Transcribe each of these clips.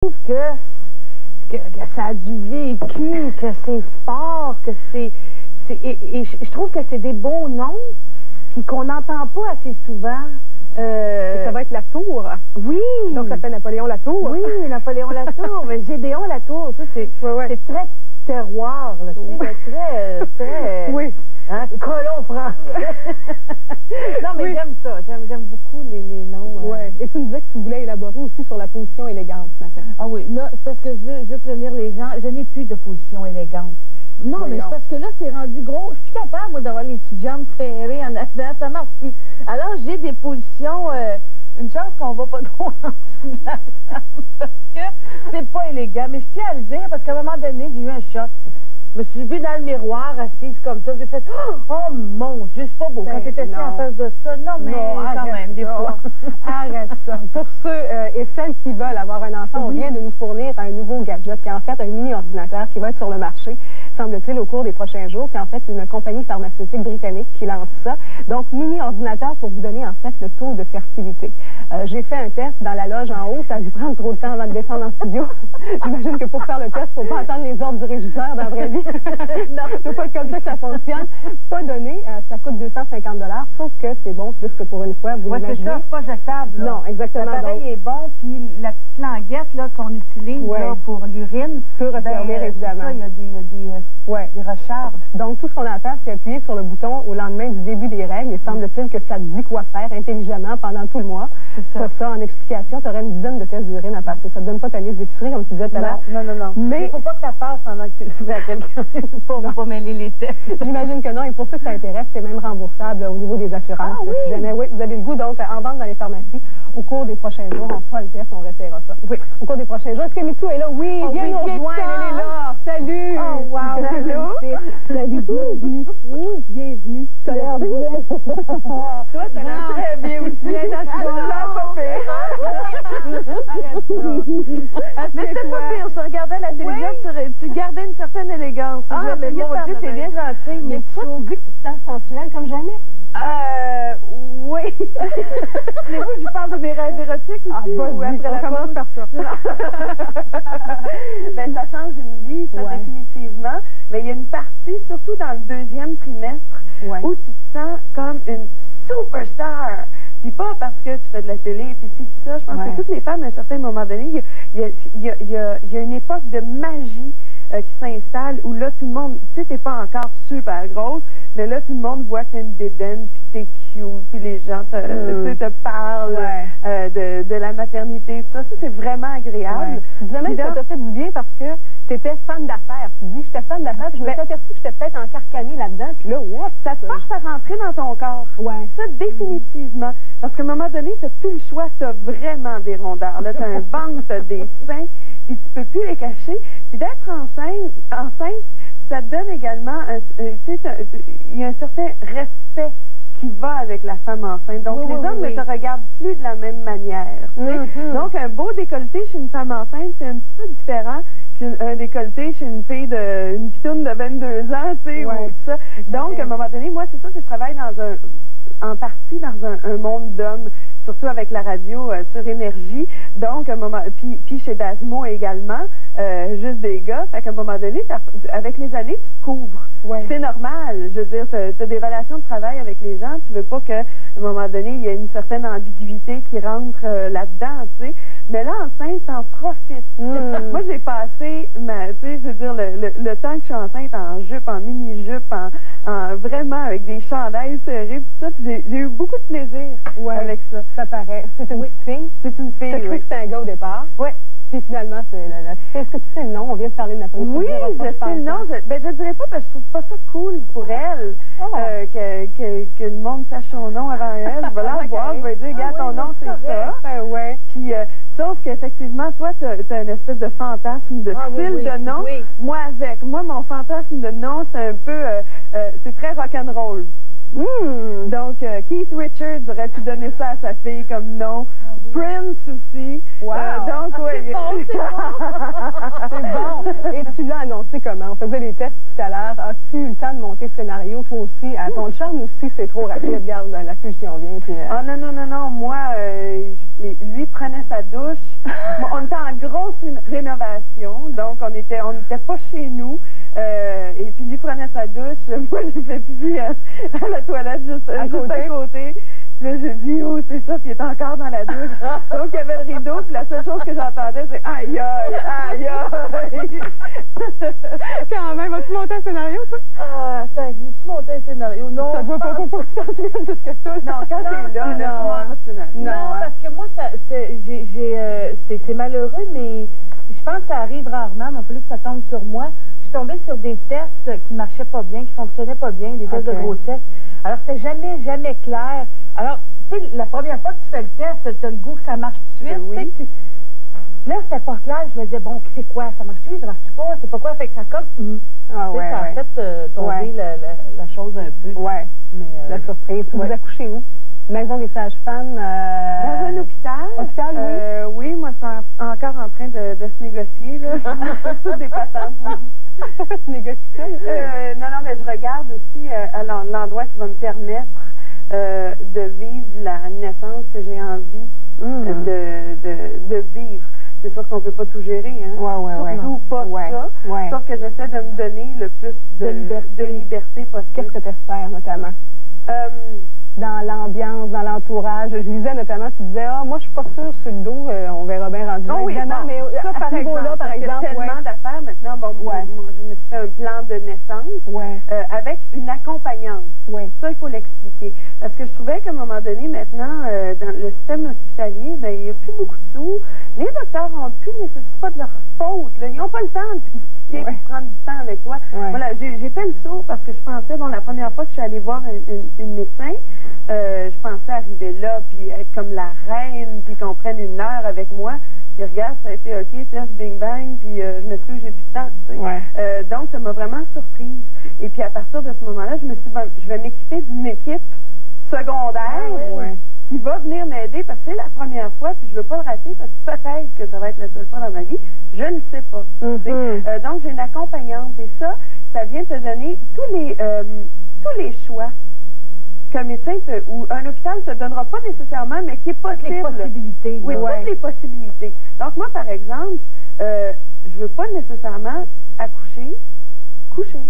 trouve que ça a du vécu, que c'est fort, que et je trouve que c'est des beaux noms, puis qu'on n'entend pas assez souvent. Ça va être Latour. Oui. Donc ça fait Napoléon Latour. Oui, Napoléon Latour. Mais Gédéon Latour, tu sais, c'est très terroir, là, tu sais, très oui. Hein, colon français. Non, mais oui. J'aime ça. J'aime beaucoup les noms. Oui. Et tu me disais que tu voulais élaborer aussi sur la position élégante ce matin. Ah oui, là, c'est parce que je veux prévenir les gens, je n'ai plus de position élégante. Non, oui, mais c'est parce que là, c'est rendu gros. Je suis plus capable, moi, d'avoir les petits jumps serrés en avant. Ça marche plus. Alors, j'ai des positions, une chance qu'on va pas trop en dessous de la table, parce que c'est pas élégant. Mais je tiens à le dire, parce qu'à un moment donné, j'ai eu un choc. Je me suis vue dans le miroir, assise comme ça. J'ai fait « Oh mon Dieu, c'est pas beau. » Quand t'étais assis en face de ça, non, mais quand même, des fois. Arrête ça. Pour ceux et celles qui veulent avoir un enfant, on vient de nous fournir un nouveau gadget qui est en fait un mini-ordinateur qui va être sur le marché, semble-t-il, au cours des prochains jours. C'est en fait une compagnie pharmaceutique britannique qui lance ça. Donc, mini-ordinateur pour vous donner en fait le taux de fertilité. J'ai fait un test dans la loge en haut. Ça a dû prendre trop de temps avant de descendre en studio. J'imagine que pour faire le test, il ne faut pas attendre les ordres du régisseur dans la vraie vie. Non, c'est pas comme ça que ça fonctionne. Pas donné, ça coûte 250 $, sauf que c'est bon plus que pour une fois. Vous l'imaginez? C'est ça, c'est pas jetable. Là. Non, exactement. L'appareil est bon, puis la petite languette qu'on utilise là, pour l'urine peut resservir évidemment. Ça, il y a des recharges. Donc, tout ce qu'on a à faire, c'est appuyer sur le bouton au lendemain du début des règles. Et semble-t-il que ça te dit quoi faire intelligemment pendant tout le mois. C'est ça. En explication, tu aurais une dizaine de tests d'urine à passer. Ça ne te donne pas ta liste d'épicerie, comme tu disais tout à l'heure. Non. Mais il ne faut pas que ça passe pendant que tu écrives à quelqu'un pour ne pas mêler les tests. J'imagine que non. Et pour ceux que ça intéresse, c'est même remboursable au niveau des assurances. Ah, oui. Si jamais, oui, vous avez le goût, donc, en vente dans les pharmacies. Au cours des prochains jours, on fera le test, on réessayera ça. Oui. Au cours des prochains jours. Est-ce que Mitsou est là? Oui, viens nous rejoindre, elle est là. Salut! Oh, wow! Salut, bienvenue. Bienvenue. Tu as l'air bien. Toi, tu as l'air très bien aussi. Bien naturellement, pas pire. Arrête ça. Mais c'était pas pire. Je regardais la télévision, tu gardais une certaine élégance. Ah, mais mon Dieu, c'est bien gentil. Mais toi, tu dis que tu te sens sensuelle comme jamais? Oui. Voulez-vous que je parle de mes rêves érotiques aussi? Ou après on commence par ça. Ben, ça change une vie, ça, définitivement. Mais il y a une partie, surtout dans le deuxième trimestre, où tu te sens comme une superstar. Puis pas parce que tu fais de la télé, puis ci, puis ça. Je pense que toutes les femmes, à un certain moment donné, il y a une époque de magie qui s'installe où là, tout le monde, tu sais, t'es pas encore super grosse, mais là, tout le monde voit que t'es une bédaine, puis t'es cute, puis les gens te parlent de la maternité, tout ça. Ça, c'est vraiment agréable. Tu disais même que ça t'a fait du bien parce que t'étais fan d'affaires. Tu dis, j'étais fan d'affaires, puis je me suis aperçue que j'étais peut-être encarcanée là-dedans, puis là, ça te force à rentrer dans ton corps. Ça, définitivement. Parce qu'à un moment donné, t'as plus le choix, t'as vraiment des rondeurs. Là, t'as un ventre, t'as des seins, puis tu peux plus les cacher. Puis d'être enceinte, ça te donne également, il y a un certain respect qui va avec la femme enceinte. Donc, les hommes ne te regardent plus de la même manière. Donc, un beau décolleté chez une femme enceinte, c'est un petit peu différent qu'un décolleté chez une fille une pitoune de 22 ans, tu sais, ou tout ça. Donc, à un moment donné, moi, c'est ça que je travaille en partie dans un monde d'hommes, surtout avec la radio sur Énergie. Donc, puis chez Dasmo également, juste des gars. Fait qu'à un moment donné, avec les années, tu te couvres. C'est normal. Je veux dire, tu as des relations de travail avec les gens. Tu veux pas qu'à un moment donné, il y ait une certaine ambiguïté qui rentre là-dedans, tu sais. Mais là, enceinte, t'en profites. Moi, j'ai passé, tu sais, je veux dire, le temps que je suis enceinte en jupe, en mini-jupe, vraiment avec des chandails serrés, tout ça, puis j'ai eu beaucoup de plaisir avec ça. Ça paraît. C'est une petite fille? C'est une fille, T'as cru que c'était un gars au départ? Oui. Puis finalement, c'est la fille. Est-ce que tu sais le nom? On vient de parler de Napoléon. Oui, je sais le nom. Je ne dirais pas parce que je trouve pas ça cool pour elle que le monde sache son nom avant elle. Je vais la voir, je vais dire, regarde, ton nom, c'est ça. Puis, sauf qu'effectivement, toi, tu as une espèce de fantasme de style de nom. Moi, moi, mon fantasme de nom, c'est un peu, c'est très rock'n'roll. Donc, Keith Richards aurait pu donner ça à sa fille comme nom. Prince aussi. Donc, oui. C'est bon. Et tu l'as annoncé comment? On faisait les tests tout à l'heure. As-tu eu le temps de monter le scénario, toi aussi, à ton charme, ou si c'est trop rapide? Regarde, la pulsion vient. Puis, Ah non, non, non, non. Moi, lui prenait sa douche. Moi, on était en grosse rénovation, donc on n'était pas chez nous. Et puis lui prenait sa douche. Moi, j'ai fait pipi à la toilette juste à côté. Là, j'ai dit, oh, c'est ça, puis il était encore dans la douche. Donc, il y avait le rideau, puis la seule chose que j'entendais, c'est aïe, aïe, aïe, aïe. Quand même, as-tu monté un scénario, toi? Ah, attends, j'ai-tu monté un scénario? Non. Ça ne doit pas plus que ça. Non, quand t'es là, non, parce que moi, c'est malheureux, mais je pense que ça arrive rarement, mais il a fallu que ça tombe sur moi. Je suis tombée sur des tests qui marchaient pas bien, qui fonctionnaient pas bien, des tests de grossesse. Alors, c'était jamais clair. Alors, tu sais, la première fois que tu fais le test, tu as le goût que ça marche tout de suite. Oui. Là, c'était pas clair. Je me disais, bon, c'est quoi? Ça marche-tu? Ça marche-tu pas? C'est pas quoi? Fait que ça comme... ça a fait tomber la chose un peu. Ouais. Mais, la surprise. Vous accouchez où? Maison des sages-femmes? Dans un hôpital. Hôpital, oui? Oui, moi, c'est encore en train de se négocier, là. C'est toutes des patentes. Pourquoi tu négocies ça? Non, mais je regarde aussi l'endroit qui va me permettre de vivre la naissance que j'ai envie de vivre. C'est sûr qu'on ne peut pas tout gérer, hein? Surtout pas ça. Sauf que j'essaie de me donner le plus de liberté possible. Qu'est-ce que tu espères, notamment? Dans l'ambiance, dans l'entourage. Je lisais notamment, tu disais, moi, je suis pas sûre sur le dos, on verra bien rendu. Non, oui, non, mais ça, par exemple, parce qu'il y a tellement d'affaires. Maintenant, bon, moi, je me suis fait un plan de naissance avec une accompagnante. Ça, il faut l'expliquer. Parce que je trouvais qu'à un moment donné, maintenant, dans le système hospitalier, ben, il n'y a plus beaucoup de sous. Les docteurs ont plus, mais c'est pas de leur faute. Là. Ils n'ont pas le temps de t'expliquer, de prendre du temps avec toi. Voilà, j'ai fait le saut parce que je pensais, bon, la première fois que je suis allée voir une médecin, je pensais arriver là, puis être comme la reine, puis qu'on prenne une heure avec moi. Puis regarde, ça a été OK, test, bing bang, puis je m'excuse, j'ai plus de temps. Tu sais. Donc, ça m'a vraiment surprise. Et puis à partir de ce moment-là, je me suis dit, bon, je vais m'équiper d'une équipe secondaire qui va venir m'aider parce que c'est la première fois, puis je veux pas le rater parce que peut-être que ça va être la seule fois dans ma vie. Je ne sais pas. Donc, j'ai une accompagnante et ça vient te donner tous les choix qu'un médecin ou un hôpital ne te donnera pas nécessairement, mais qui est possible. Toutes les possibilités. Oui, toutes les possibilités. Donc, moi, par exemple, je veux pas nécessairement coucher.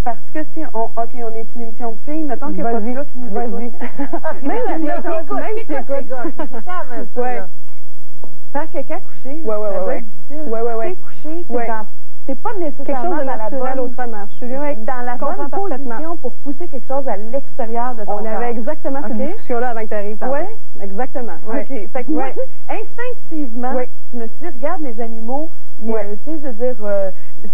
Parce que si on est une émission de filles, mettons qu'il n'y a pas de gars qui nous écoute. Faire quelqu'un coucher, ça va être difficile. Coucher, t'es pas nécessairement dans la bonne autrement. dans la bonne position pour pousser quelque chose à l'extérieur de ton corps. On avait exactement cette discussion-là avant que tu arrives. Oui? Exactement. OK. Fait que moi, instinctivement, je me suis dit, regarde les animaux, tu sais, je veux dire,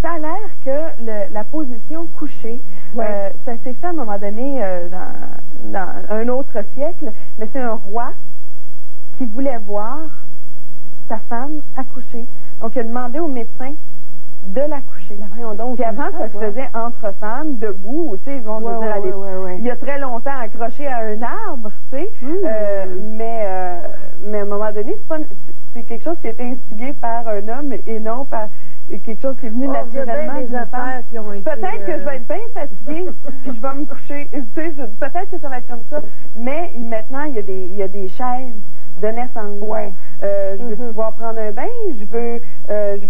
ça a l'air que la position couchée, ça s'est fait à un moment donné dans un autre siècle, mais c'est un roi qui voulait voir sa femme accoucher. Donc, il a demandé au médecin de l'accoucher. Puis avant, ça se faisait entre femmes, debout, tu sais, ils vont dire il y a très longtemps accroché à un arbre, tu sais, mais à un moment donné, c'est quelque chose qui a été instigé par un homme et non par quelque chose qui est venu naturellement d'une femme. Peut-être que je vais être bien fatiguée, puis je vais me coucher, tu sais, peut-être que ça va être comme ça, mais maintenant, il y a des chaises de naissance. Je veux pouvoir prendre un bain, je veux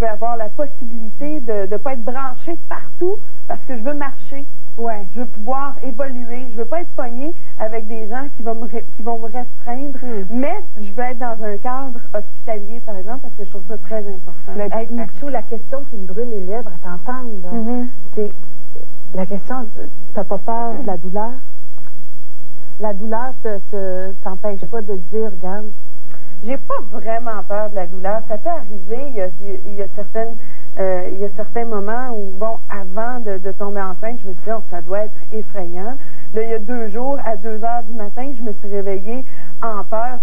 avoir la possibilité de ne pas être branchée partout parce que je veux marcher. Je veux pouvoir évoluer, je veux pas être pognée avec des gens qui vont me restreindre, mais je veux être dans un cadre hospitalier, par exemple, parce que je trouve ça très important. Michou, la question qui me brûle les lèvres à t'entendre, c'est la question, t'as pas peur de la douleur? La douleur t'empêche pas de dire, regarde, j'ai pas vraiment peur de la douleur. Ça peut arriver, il y a certains moments où, bon, avant de tomber enceinte, je me suis dit, ça doit être effrayant. Là, il y a 2 jours, à 2 heures du matin, je me suis réveillée en peur.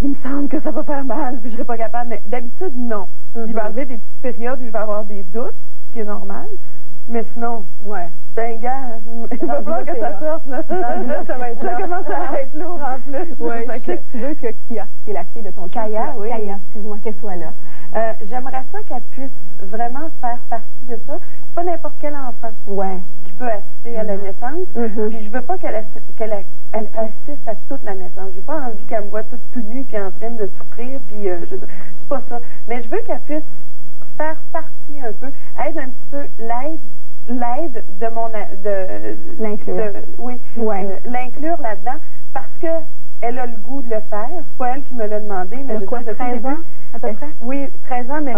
Il me semble que ça va faire mal, puis je serai pas capable. Mais d'habitude, non. Il va arriver des petites périodes où je vais avoir des doutes, ce qui est normal. Mais sinon, ben, gars, il va falloir que ça sorte, là. Ça commence à être lourd, en plus. Tu veux que Kia, qui est la fille de ton Kaya, Kaya, excuse-moi, qu'elle soit là. j'aimerais ça qu'elle puisse vraiment faire partie de ça. C'est pas n'importe quel enfant qui peut assister à la naissance. Puis je veux pas qu'elle assiste à toute la naissance. J'ai pas envie qu'elle me voit toute nue puis en train de souffrir. Puis c'est pas ça. Mais je veux qu'elle puisse faire partie un peu, être un petit peu l'aide de mon l'inclure. L'inclure là-dedans parce que elle a le goût de le faire. C'est pas elle qui me l'a demandé, mais je quoi, 13 ans à peu près? Oui, 13 ans, mais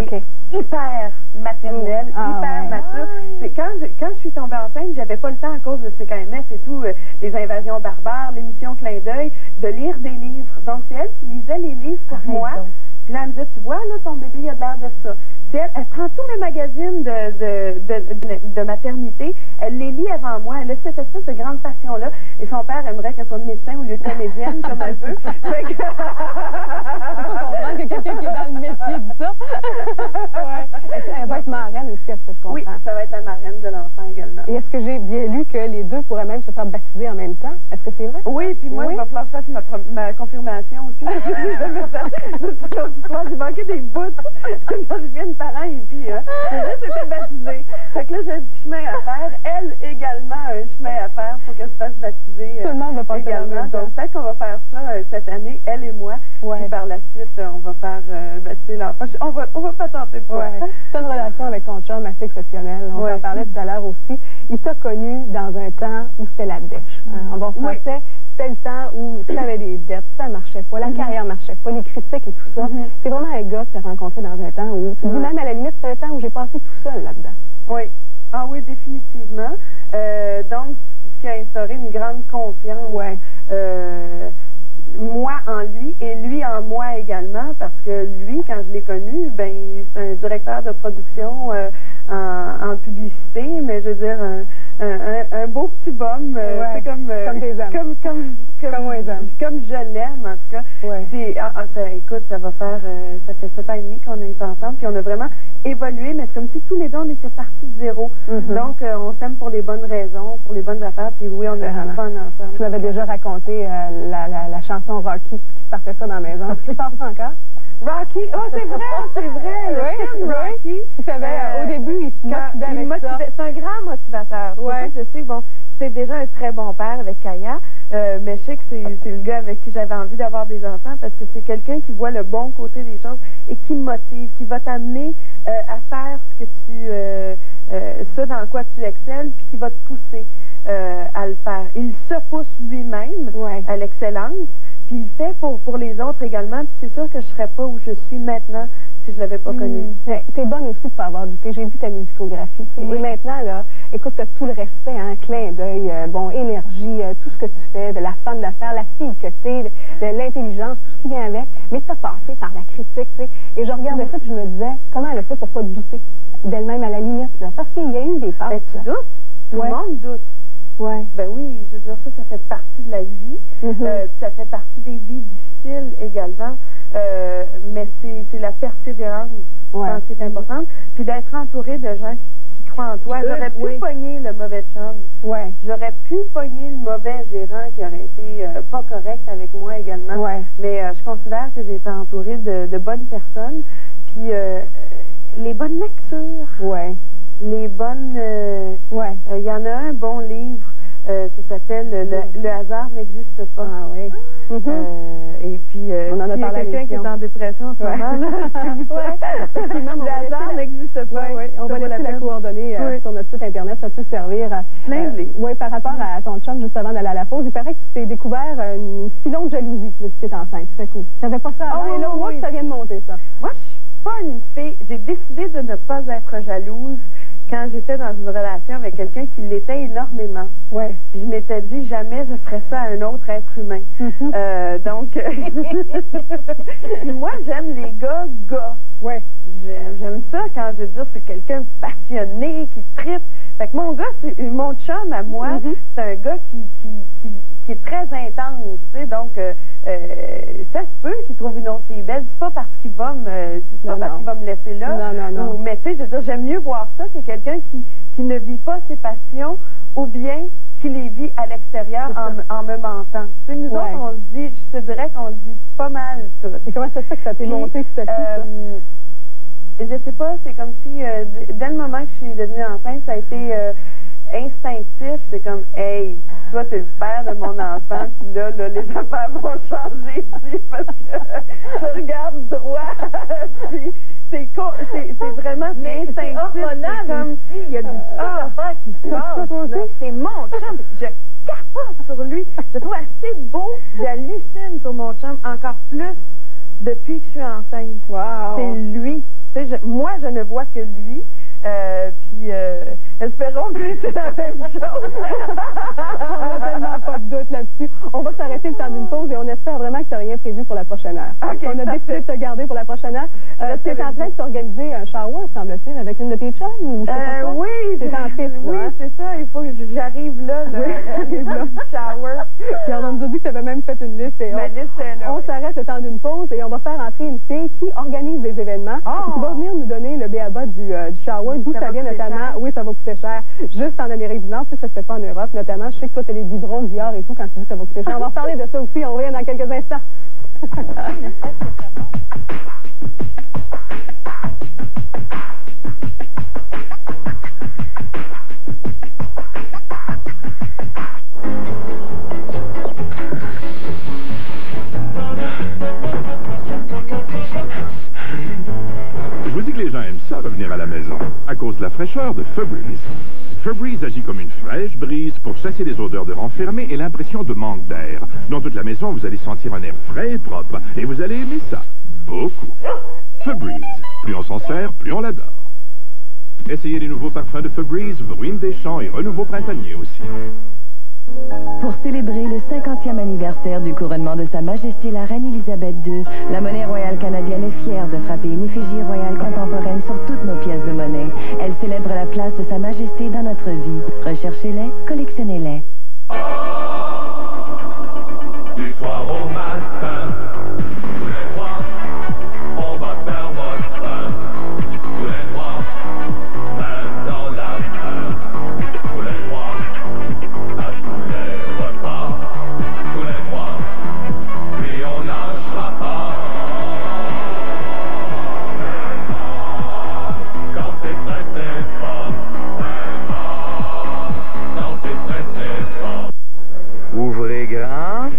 hyper maternelle, hyper mature. C'est quand je suis tombée enceinte, j'avais pas le temps à cause de CKMF et tout, les invasions barbares, l'émission Clin d'œil, de lire des livres. Donc c'est elle qui lisait les livres pour moi. Puis là, elle me disait, tu vois, là, ton bébé, il a de l'air de ça. Elle prend tous mes magazines de maternité, elle les lit avant moi, elle a cette espèce de grande passion-là, et son père aimerait qu'elle soit médecin au lieu de comédienne, comme elle veut. Je peux comprendre que quelqu'un qui est dans le métier dit ça. Elle va être marraine aussi, est-ce que je comprends? Oui, ça va être la marraine de l'enfant également. Et est-ce que j'ai bien lu que les deux pourraient même se faire baptiser en même temps? Est-ce que c'est vrai? Oui, puis moi, il va falloir que je fasse ma confirmation aussi. J'ai manqué des bouts. Quand je viens de parents et puis j'ai juste été baptisée. Fait que là, j'ai un petit chemin à faire. Elle également a un chemin à faire pour qu'elle se fasse baptiser. Tout le monde va passer également. Donc peut-être qu'on va faire ça cette année, elle et moi. Puis par la suite, on va faire baptiser l'enfant. On va pas tenter de quoi. Tu as une relation avec ton chum assez exceptionnelle. On en parlait tout à l'heure aussi. Il t'a connu dans un temps où c'était la dèche. En bon français, c'était le temps où tu avais des dettes, ça ne marchait pas, la carrière ne marchait pas, les critiques et tout ça. C'est vraiment un gars que tu as rencontré dans un temps où, tu dis même à la limite, c'est un temps où j'ai passé tout seul là-dedans. Oui. Ah oui, définitivement. Donc, ce qui a instauré une grande confiance. Moi en lui et lui en moi également, parce que lui, quand je l'ai connu, ben c'est un directeur de production en publicité, mais je veux dire un beau petit bum, c'est comme des hommes. comme je l'aime en tout cas. Écoute, ça fait 7 ans et demi qu'on est ensemble, puis on a vraiment évolué, mais c'est comme si tous les deux on était partis de zéro. Donc on s'aime pour les bonnes raisons, pour les bonnes affaires, puis oui, on a du fun ensemble. Tu m'avais déjà raconté la chanson Rocky qui partait ça dans la maison. Est-ce qu'il passe encore? Rocky, c'est vrai, le film Rocky. Tu savais, au début, il te motivait. C'est un grand motivateur. Je sais, bon, c'est déjà un très bon père avec Kaya, mais je sais que c'est le gars avec qui j'avais envie d'avoir des enfants parce que c'est quelqu'un qui voit le bon côté des choses et qui me motive, qui va t'amener à faire ce que dans quoi tu excelles, puis qui va te pousser à le faire. Il se pousse lui-même à l'excellence. Puis il le fait pour les autres également. Puis c'est sûr que je ne serais pas où je suis maintenant si je ne l'avais pas connu. T'es bonne aussi de ne pas avoir douté. J'ai vu ta musicographie. Et maintenant, là, écoute, tu as tout le respect, clin d'œil, énergie, tout ce que tu fais, de la femme d'affaires, la fille que tu es, de l'intelligence, tout ce qui vient avec. Mais tu as passé par la critique, tu sais. Et je regardais ça et je me disais, comment elle a fait pour ne pas douter d'elle-même à la limite, là? Parce qu'il y a eu des passes. Tu doutes? Tout le monde doute. Ben oui, je veux dire, ça fait partie de la vie. Ça fait partie des vies difficiles également. Mais c'est la persévérance, je pense, qui est importante. Puis d'être entouré de gens qui croient en toi. J'aurais pu pogner le mauvais chum. J'aurais pu pogner le mauvais gérant qui aurait été pas correct avec moi également. Mais je considère que j'ai été entourée de bonnes personnes. Puis les bonnes lectures. Les bonnes... y en a un bon livre, ça s'appelle Le hasard n'existe pas. Et puis, on en a parlé à quelqu'un qui est en dépression en ce moment. Le hasard n'existe pas. On va laisser la coordonnée sur notre site Internet. Ça peut servir. Par rapport à ton chum, juste avant d'aller à la pause, il paraît que tu t'es découvert une filon de jalousie depuis que tu es enceinte. Tout à coup. Tu n'avais pas ça avant. Et là, moi, ça vient de monter, ça. Moi, je suis pas une fille. J'ai décidé de ne pas être jalouse quand j'étais dans une relation avec quelqu'un qui l'était énormément. Puis je m'étais dit, jamais je ferais ça à un autre être humain. Donc, puis moi, j'aime les gars. J'aime ça quand je veux dire, c'est quelqu'un de passionné, qui tripe. Fait que mon gars, mon chum à moi, c'est un gars qui est très intense, tu sais, donc ça se peut qu'il trouve une autre fille belle. C'est pas parce qu'il va me laisser là. Non. Mais tu sais, je veux dire, j'aime mieux voir ça que quelqu'un qui ne vit pas ses passions ou bien qui les vit à l'extérieur en me mentant. Tu sais, nous autres, on se dit, je te dirais qu'on se dit pas mal tout. Et comment ça se fait que ça t'est monté tout à coup, ça? je sais pas, c'est comme si, dès le moment que je suis devenue enceinte, ça a été instinctif. C'est comme, hey, toi, t'es le père de mon enfant, puis là, les affaires vont changer ici, parce que je regarde droit, puis c'est vraiment instinctif. C'est hormonal comme si il y a des affaires qui se passent. C'est mon chum, je capote sur lui. Je le trouve assez beau, j'hallucine sur mon chum encore plus depuis que je suis enceinte. Wow. C'est lui. Tu sais, moi, je ne vois que lui. Puis espérons que c'est la même chose. On n'a tellement pas de doute là-dessus. On va s'arrêter le temps d'une pause et on espère vraiment que tu n'as rien prévu pour la prochaine heure. Okay, on a décidé de te garder pour la prochaine heure. Tu es en train de t'organiser un shower, semble-t-il, avec une de tes chums ou je sais pas quoi? Oui, c'est en piste, oui, hein? c'est ça. Il faut que j'arrive là, j'arrive là du shower. Puis on nous a dit que tu avais même fait une liste. Et Ma liste est là. On s'arrête le temps d'une pause et on va faire entrer une fille qui organise des événements et qui va venir nous donner le b.a.-ba du shower, d'où ça vient notamment. Oui, ça va coûter cher. Juste en Amérique du Nord, tu sais que ça se fait pas en Europe, notamment. Je sais que toi, tu as les biberons d'hier et tout quand tu dis que ça va coûter cher. On va reparler de ça aussi. On revient dans quelques instants. Je vous dis que les gens aiment ça, revenir à la maison, à cause de la fraîcheur de Febreze. Febreze agit comme une fraîche brise pour chasser les odeurs de renfermé et l'impression de manque d'air. Dans toute la maison, vous allez sentir un air frais et propre, et vous allez aimer ça. Beaucoup. Febreze. Plus on s'en sert, plus on l'adore. Essayez les nouveaux parfums de Febreze, Bruine des Champs et Renouveau Printanier aussi. Pour célébrer le 50e anniversaire du couronnement de Sa Majesté la Reine Élisabeth II, la monnaie royale canadienne est fière de frapper une effigie royale contemporaine sur toutes nos pièces de monnaie. Elle célèbre la place de Sa Majesté dans notre vie. Recherchez-les, collectionnez-les. Du soir au matin, tous les trois, on va faire votre pain. Tous les trois, main dans la main. Tous les trois, à tous les repas. Tous les trois, puis on lâchera pas. Quand c'est stressé fort, quand c'est stressé fort. Ouvrez grand.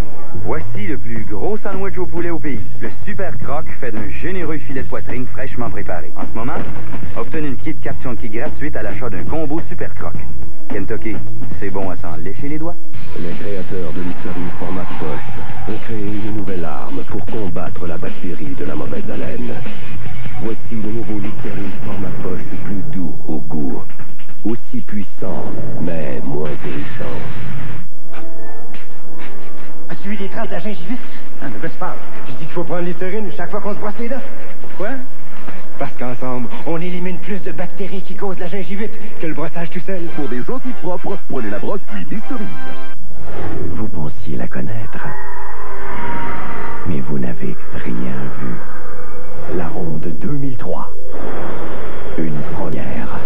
Voici le plus gros sandwich au poulet au pays. Le Super Croc fait d'un généreux filet de poitrine fraîchement préparé. En ce moment, obtenez une Kit Kat Chunky gratuite à l'achat d'un combo Super Croc. Kentucky, c'est bon à s'en lécher les doigts. Les créateurs de Listerine format poche ont créé une nouvelle arme pour combattre la bactérie de la mauvaise haleine. Voici le nouveau Listerine format poche plus doux au goût. Aussi puissant, mais moins irritant. As-tu vu les traces de la gingivite? Hein, de quoi tu parles? Je dis qu'il faut prendre Listerine chaque fois qu'on se brosse les dents. Pourquoi? Parce qu'ensemble, on élimine plus de bactéries qui causent la gingivite que le brossage tout seul. Pour des gencives propres, prenez la brosse puis Listerine. Vous pensiez la connaître, mais vous n'avez rien vu. La Ronde 2003. Une première.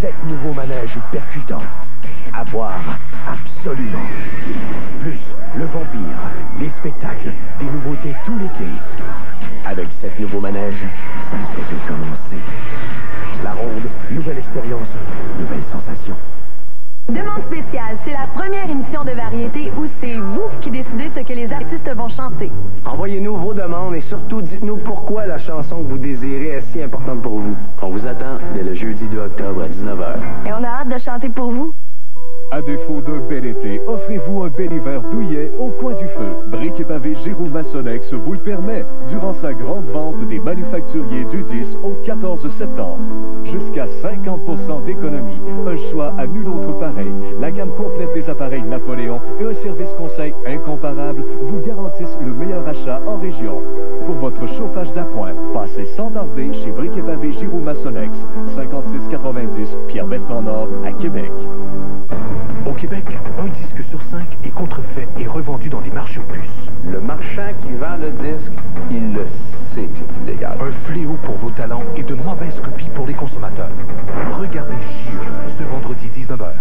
7 nouveaux manèges percutants. À voir absolument. Plus le vampire, les spectacles, des nouveautés tout l'été. Avec 7 nouveaux manèges, ça ne fait que commencer. La Ronde, nouvelle expérience, nouvelle sensation. Demande spéciale, c'est la première émission de variété où c'est vous qui décidez ce que les artistes vont chanter. Envoyez-nous vos demandes et surtout dites-nous pourquoi la chanson que vous désirez est si importante pour vous. On vous attend dès le jeudi 2 octobre à 19h. Et on a hâte de chanter pour vous. À défaut d'un bel été, offrez-vous un bel hiver douillet au coin du feu. Briques et pavés Giroux Massonex vous le permet durant sa grande vente des manufacturiers du 10 au 14 septembre. Jusqu'à 50% d'économie, un choix à nul autre pareil. La gamme complète des appareils Napoléon et un service conseil incomparable vous garantissent le meilleur achat en région. Pour votre chauffage d'appoint, passez sans tarder chez Briques et pavés Giroux Massonex, 5690 Pierre-Bertrand-Nord à Québec. Au Québec, un disque sur 5 est contrefait et revendu dans des marchés aux puces. Le marchand qui vend le disque, il le sait que c'est illégal. Un fléau pour vos talents et de mauvaises copies pour les consommateurs. Regardez Jules ce vendredi 19h.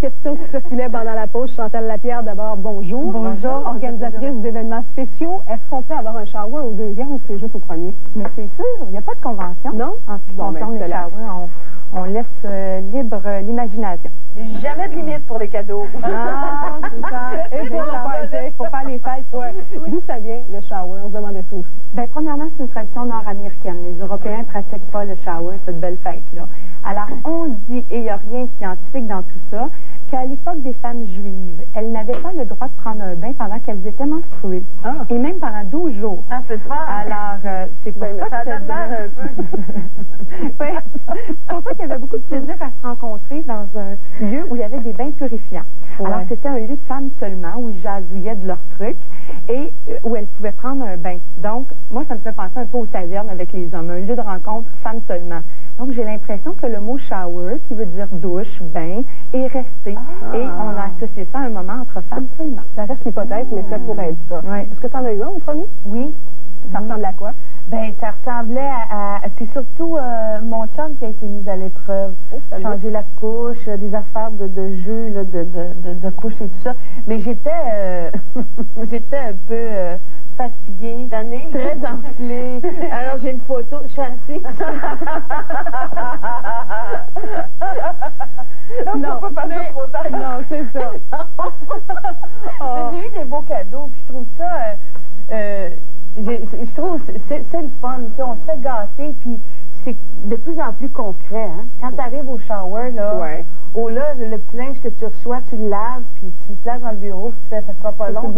question qui circulait pendant la pause. Chantal Lapierre, d'abord, bonjour. Bonjour. Organisatrice d'événements spéciaux. Est-ce qu'on peut avoir un shower au deuxième ou c'est juste au premier? Mais c'est sûr, il n'y a pas de convention. Non? En ce qui concerne les showers, on laisse libre l'imagination. Jamais de limite pour les cadeaux. Ah, c'est ça. Et pour le party, pour faire les fêtes. Ouais. D'où ça vient, le shower? On se demandait ça aussi. Bien, premièrement, c'est une tradition nord-américaine. Les Européens ne pratiquent pas le shower, cette belle fête-là. Alors, on dit, et il n'y a rien de scientifique dans tout ça, qu'à l'époque des femmes juives, elles n'avaient pas le droit de prendre un bain pendant qu'elles étaient menstruées. Ah. Et même pendant 12 jours. Ah, c'est fort. Alors, c'est pour ça que donne l'air un peu. ouais. C'est pour ça qu'il y avait beaucoup de plaisir à se rencontrer dans un lieu où il y avait des bains purifiants. Ouais. Alors, c'était un lieu de femmes seulement, où ils jasouillaient de leurs trucs et où elles pouvaient prendre un bain. Donc, moi, ça me fait penser un peu aux tavernes avec les hommes, un lieu de rencontre femmes seulement. Donc, j'ai l'impression que le mot shower, qui veut dire douche, bain, est resté. Ah. Et on a associé ça à un moment entre femmes seulement. Ça reste l'hypothèse, mais ça pourrait être ça. Ouais. Est-ce que tu en as eu un au premier? Oui. Ça ressemble à quoi? Ben, ça ressemblait à c'est surtout mon chum qui a été mis à l'épreuve. Changer la couche, des affaires de jeu, là, de couche et tout ça. Mais j'étais j'étais un peu fatiguée, très enflée. Alors j'ai une photo, je suis assise. Non, faut pas faire trop tard. Non, c'est ça. J'ai eu des beaux cadeaux, puis je trouve ça je trouve c'est le fun, on se fait gâter, puis c'est de plus en plus concret. Hein? Quand tu arrives au shower, là, ouais. Là, le petit linge que tu reçois, tu le laves, puis tu le places dans le bureau, puis tu fais, ça sera pas long.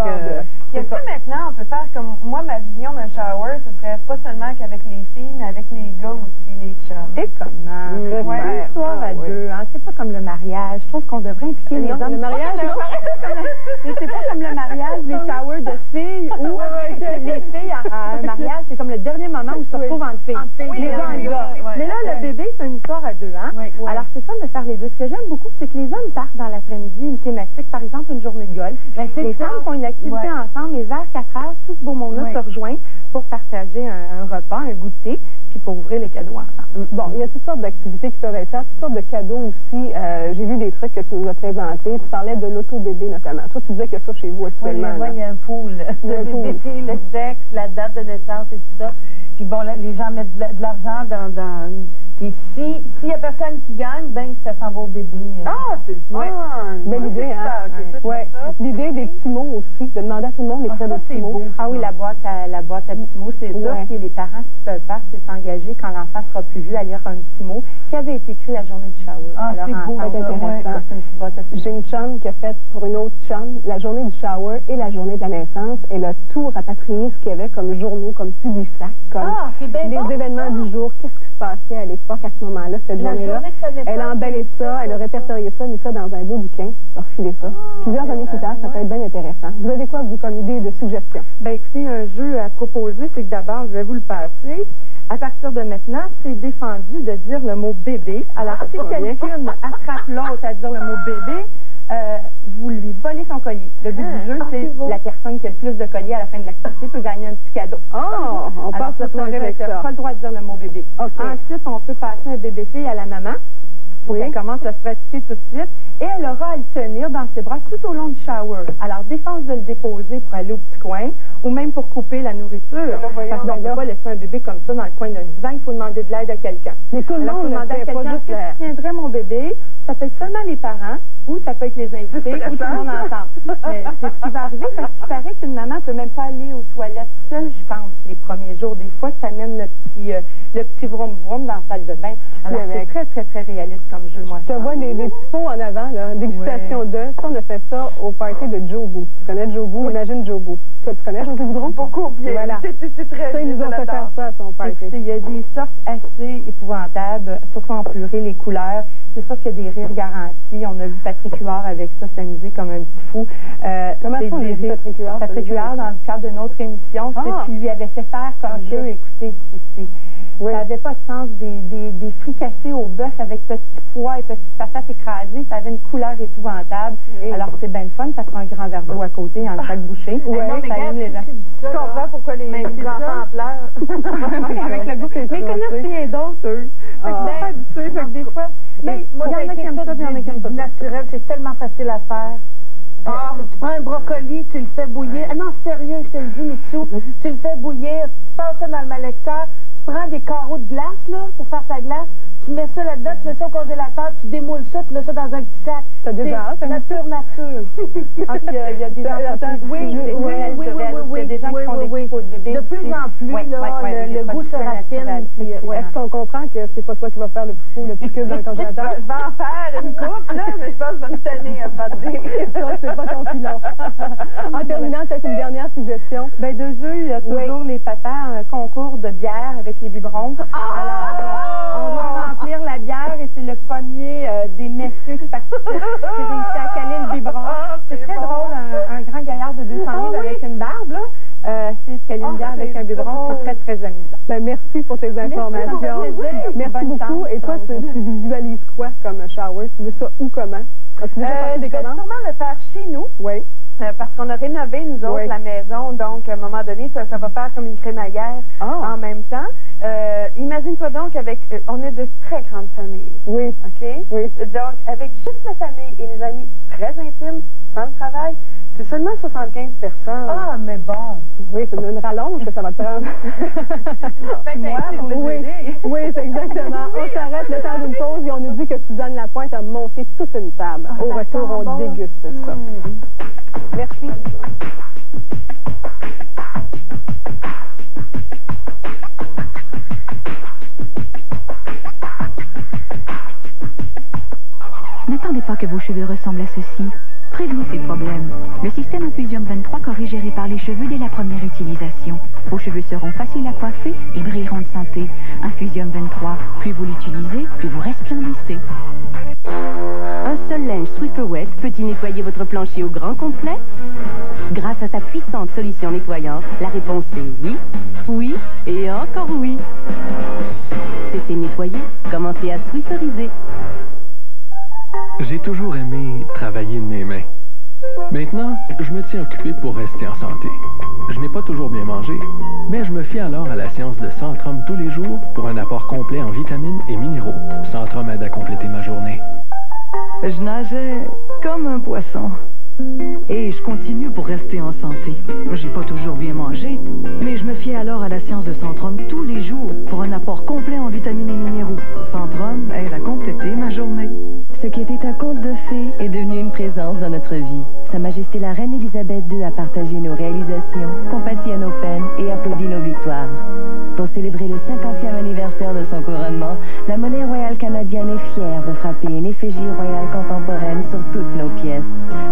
Puis est-ce que maintenant, on peut faire comme moi, ma vision d'un shower, ce serait pas seulement qu'avec les filles, mais avec les gars aussi, les chums. Et comment? Ouais. C'est une histoire à deux, hein? C'est pas comme le mariage. Je trouve qu'on devrait impliquer les hommes. Le mariage, non? Mais c'est pas comme le mariage, les showers de filles, où les filles, à un mariage, c'est comme le dernier moment où ils se retrouvent entre filles. Oui, les gars en gars. Mais là, le bébé, c'est une histoire à deux, hein? Alors, c'est fun de faire les deux. Ce que j'aime beaucoup, c'est que les hommes partent dans l'après-midi une thématique, par exemple, une journée de golf. Les femmes font une activité ensemble et vers 4 heures, tout ce beau monde-là se rejoint pour partager un repas, un goûter, puis pour ouvrir les cadeaux ensemble. Bon, il y a toutes sortes d'activités qui peuvent être faites, toutes sortes de cadeaux aussi. J'ai vu des trucs que tu nous as présentés. Tu parlais de l'auto-bébé notamment. Toi, tu disais qu'il y a ça chez vous actuellement. Oui, il y a un pool. Le bébé, le sexe, la date de naissance et tout ça. Puis bon, là, les gens mettent de l'argent dans puis s'il y a personne qui gagne, ben ça s'en va au bébé. Ah, c'est le fun! Belle idée, hein? Ouais. L'idée des petits mots aussi, de demander à tout le monde d'écrire des petits mots. Ah oui, la boîte à petits mots, c'est sûr. Puis les parents, ce qu'ils peuvent faire, c'est s'engager quand l'enfant sera plus vieux à lire un petit mot qui avait été écrit la journée du shower. Ah, c'est beau, c'est intéressant. J'ai une chum qui a fait pour une autre chum la journée du shower et la journée de la naissance. Elle a tout rapatrié ce qu'il y avait comme journaux, comme Publisac, comme les événements du jour. Qu'est-ce qui se passait à l'époque, à ce moment-là, cette journée-là? Elle a embellé ça, elle a répertorié ça, mis ça dans un beau bouquin, leur filé ça. Plusieurs années plus tard, ça peut être bien intéressant. Vous avez quoi, vous, comme idée de suggestion? Ben écoutez, un jeu à proposer, c'est que d'abord, je vais vous le passer. À partir de maintenant, c'est défendu de dire le mot bébé. Alors, si quelqu'une attrape l'autre à dire le mot bébé, vous lui volez son collier. Le but du jeu, c'est la personne qui a le plus de colliers à la fin de l'activité peut gagner un petit cadeau. Oh, on passe la soirée avec ça. Pas le droit de dire le mot bébé. Okay. Ensuite, on peut passer un bébé-fille à la maman pour qu'elle commence à se pratiquer tout de suite. Et elle aura à le tenir dans ses bras tout au long du shower. Alors, défense de le déposer pour aller au petit coin ou même pour couper la nourriture. Parce qu'on ne peut pas laisser un bébé comme ça dans le coin d'un divan. Il faut demander de l'aide à quelqu'un. Mais tout le monde demander à quelqu'un qui tiendrait mon bébé. Ça peut être seulement les parents ou ça peut être les invités ou tout le monde ensemble. Mais c'est ce qui va arriver parce qu'il paraît qu'une maman ne peut même pas aller aux toilettes seule, je pense, les premiers jours. Des fois, tu amènes le petit vroom-vroom dans la salle de bain. Alors, c'est très, très, très réaliste comme jeu, moi. Je te vois des petits pots en avant, là, dégustation de. Ça, on a fait ça au party de Joe Boo. Tu connais Joe Boo? Imagine Joe Boo. Tu connais José Boudreau? Beaucoup bien. Voilà. C'est très ça, ils nous ont fait faire ça à son party. Écoutez, il y a des sortes assez épouvantables, surtout en purée, les couleurs. C'est sûr qu'il y a des rires garantis. On a vu Patrick Huard avec ça s'amuser comme un petit fou. Comment ça, on a vu Patrick Huard? Patrick Huard, dans le cadre d'une autre émission, c'est ce qu'il lui avait fait faire comme jeu. Écoutez, ça n'avait pas de sens. Des fricassés au bœuf avec petits pois et petites patates écrasées. Ça avait une couleur épouvantable. Alors, c'est bien le fun, ça prend un grand verre d'eau à côté, en chaque bouchée. Oui, ça aime les gens. Je comprends pourquoi les enfants pleurent. Avec le goût, c'est mais ils connaissent rien d'autre, eux. Fait que c'est pas habitué, fait que des fois... Mais il y en a qui aiment ça, puis il y en a qui aiment pas ça. Naturel, c'est tellement facile à faire. Tu prends un brocoli, tu le fais bouillir. Ah non, sérieux, je te le dis, Mitsou. Tu le fais bouillir, tu passes ça dans le malecteur, tu prends des carreaux de glace, là, pour faire ta glace, tu mets ça là-dedans, tu mets ça au congélateur, tu démoules ça, tu mets ça dans un petit sac. T'as déjà hâte, nature. Ah, puis il y a des entreprises. Oui. Il y a des gens qui font des petits pots de bébé. De plus en plus, le goût se raffine. Est-ce qu'on comprend que c'est pas toi qui vas faire le plus pot, le plus cube dans le congélateur? Je vais en faire une coupe, là, mais je pense que je vais me tenir à pas dire. Ça, c'est pas ton filon. En terminant, peut-être une dernière suggestion. Ben, de jeu, il y a toujours les papas, un concours de bière avec les biberons. Alors, on doit remplir la bière et c'est le premier des messieurs qui participent qui réussit à caler le biberon. C'est très drôle, un grand gaillard de 200 livres avec une barbe, là. C'est de caler une bière avec un biberon, c'est très, très amusant. Ben, merci pour tes informations. Merci beaucoup. Et toi, tu visualises quoi comme shower? Tu veux ça où, comment? As-tu déjà passé des commandes? Sûrement le faire chez nous. Oui. Parce qu'on a rénové, nous autres, la maison. Donc, à un moment donné, ça va faire comme une crémaillère en même temps. Imagine-toi donc avec... on est de très grandes familles. Oui. OK? Oui. Donc, avec juste la famille et les amis très intimes, sans le travail, c'est seulement 75 personnes. Ah, mais bon. Oui, c'est une rallonge que ça va te prendre. Moi, pour les aider. Oui, c'est exactement. On s'arrête le temps d'une pause et on nous dit que Suzanne Lapointe a monté toute une table. Au retour, on déguste ça. Merci. N'attendez pas que vos cheveux ressemblent à ceci. Prévenez ces problèmes. Le système Infusium 23 corrige et répare les cheveux dès la première utilisation. Vos cheveux seront faciles à coiffer et brilleront de santé. Infusium 23, plus vous l'utilisez, plus vous resplendissez. Un seul linge Swiffer Wet peut-il nettoyer votre plancher au grand complet? Grâce à sa puissante solution nettoyante, la réponse est oui, oui et encore oui. Cessez de nettoyer, commencez à Swifferiser. J'ai toujours aimé travailler de mes mains. Maintenant, je me tiens occupé pour rester en santé. Je n'ai pas toujours bien mangé, mais je me fie alors à la science de Centrum tous les jours pour un apport complet en vitamines et minéraux. Centrum aide à compléter ma journée. Je nageais comme un poisson. Et je continue pour rester en santé. J'ai pas toujours bien mangé, mais je me fie alors à la science de Centrum tous les jours pour un apport complet en vitamines et minéraux. Centrum aide à compléter ma journée. Ce qui était un conte de fées est devenu une présence dans notre vie. Sa Majesté la Reine Elisabeth II a partagé nos réalisations, compatit à nos peines et applaudi nos victoires. Pour célébrer le 50e anniversaire de son couronnement, la monnaie royale canadienne est fière de frapper une effigie royale contemporaine sur toutes nos pièces.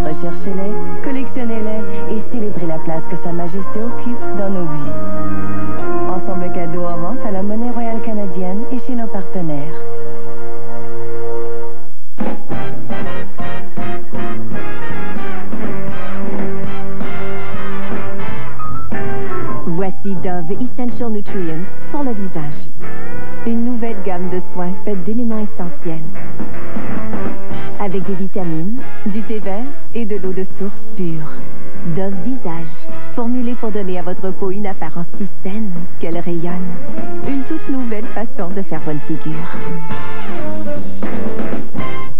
Recherchez-les, collectionnez-les et célébrez la place que Sa Majesté occupe dans nos vies. Ensemble cadeau en vente à la monnaie royale canadienne et chez nos partenaires. Voici Dove Essential Nutrients pour le visage. Une nouvelle gamme de soins faite d'éléments essentiels. Avec des vitamines, du thé vert et de l'eau de source pure. Dove Visage, formulé pour donner à votre peau une apparence si saine qu'elle rayonne. Une toute nouvelle façon de faire bonne figure.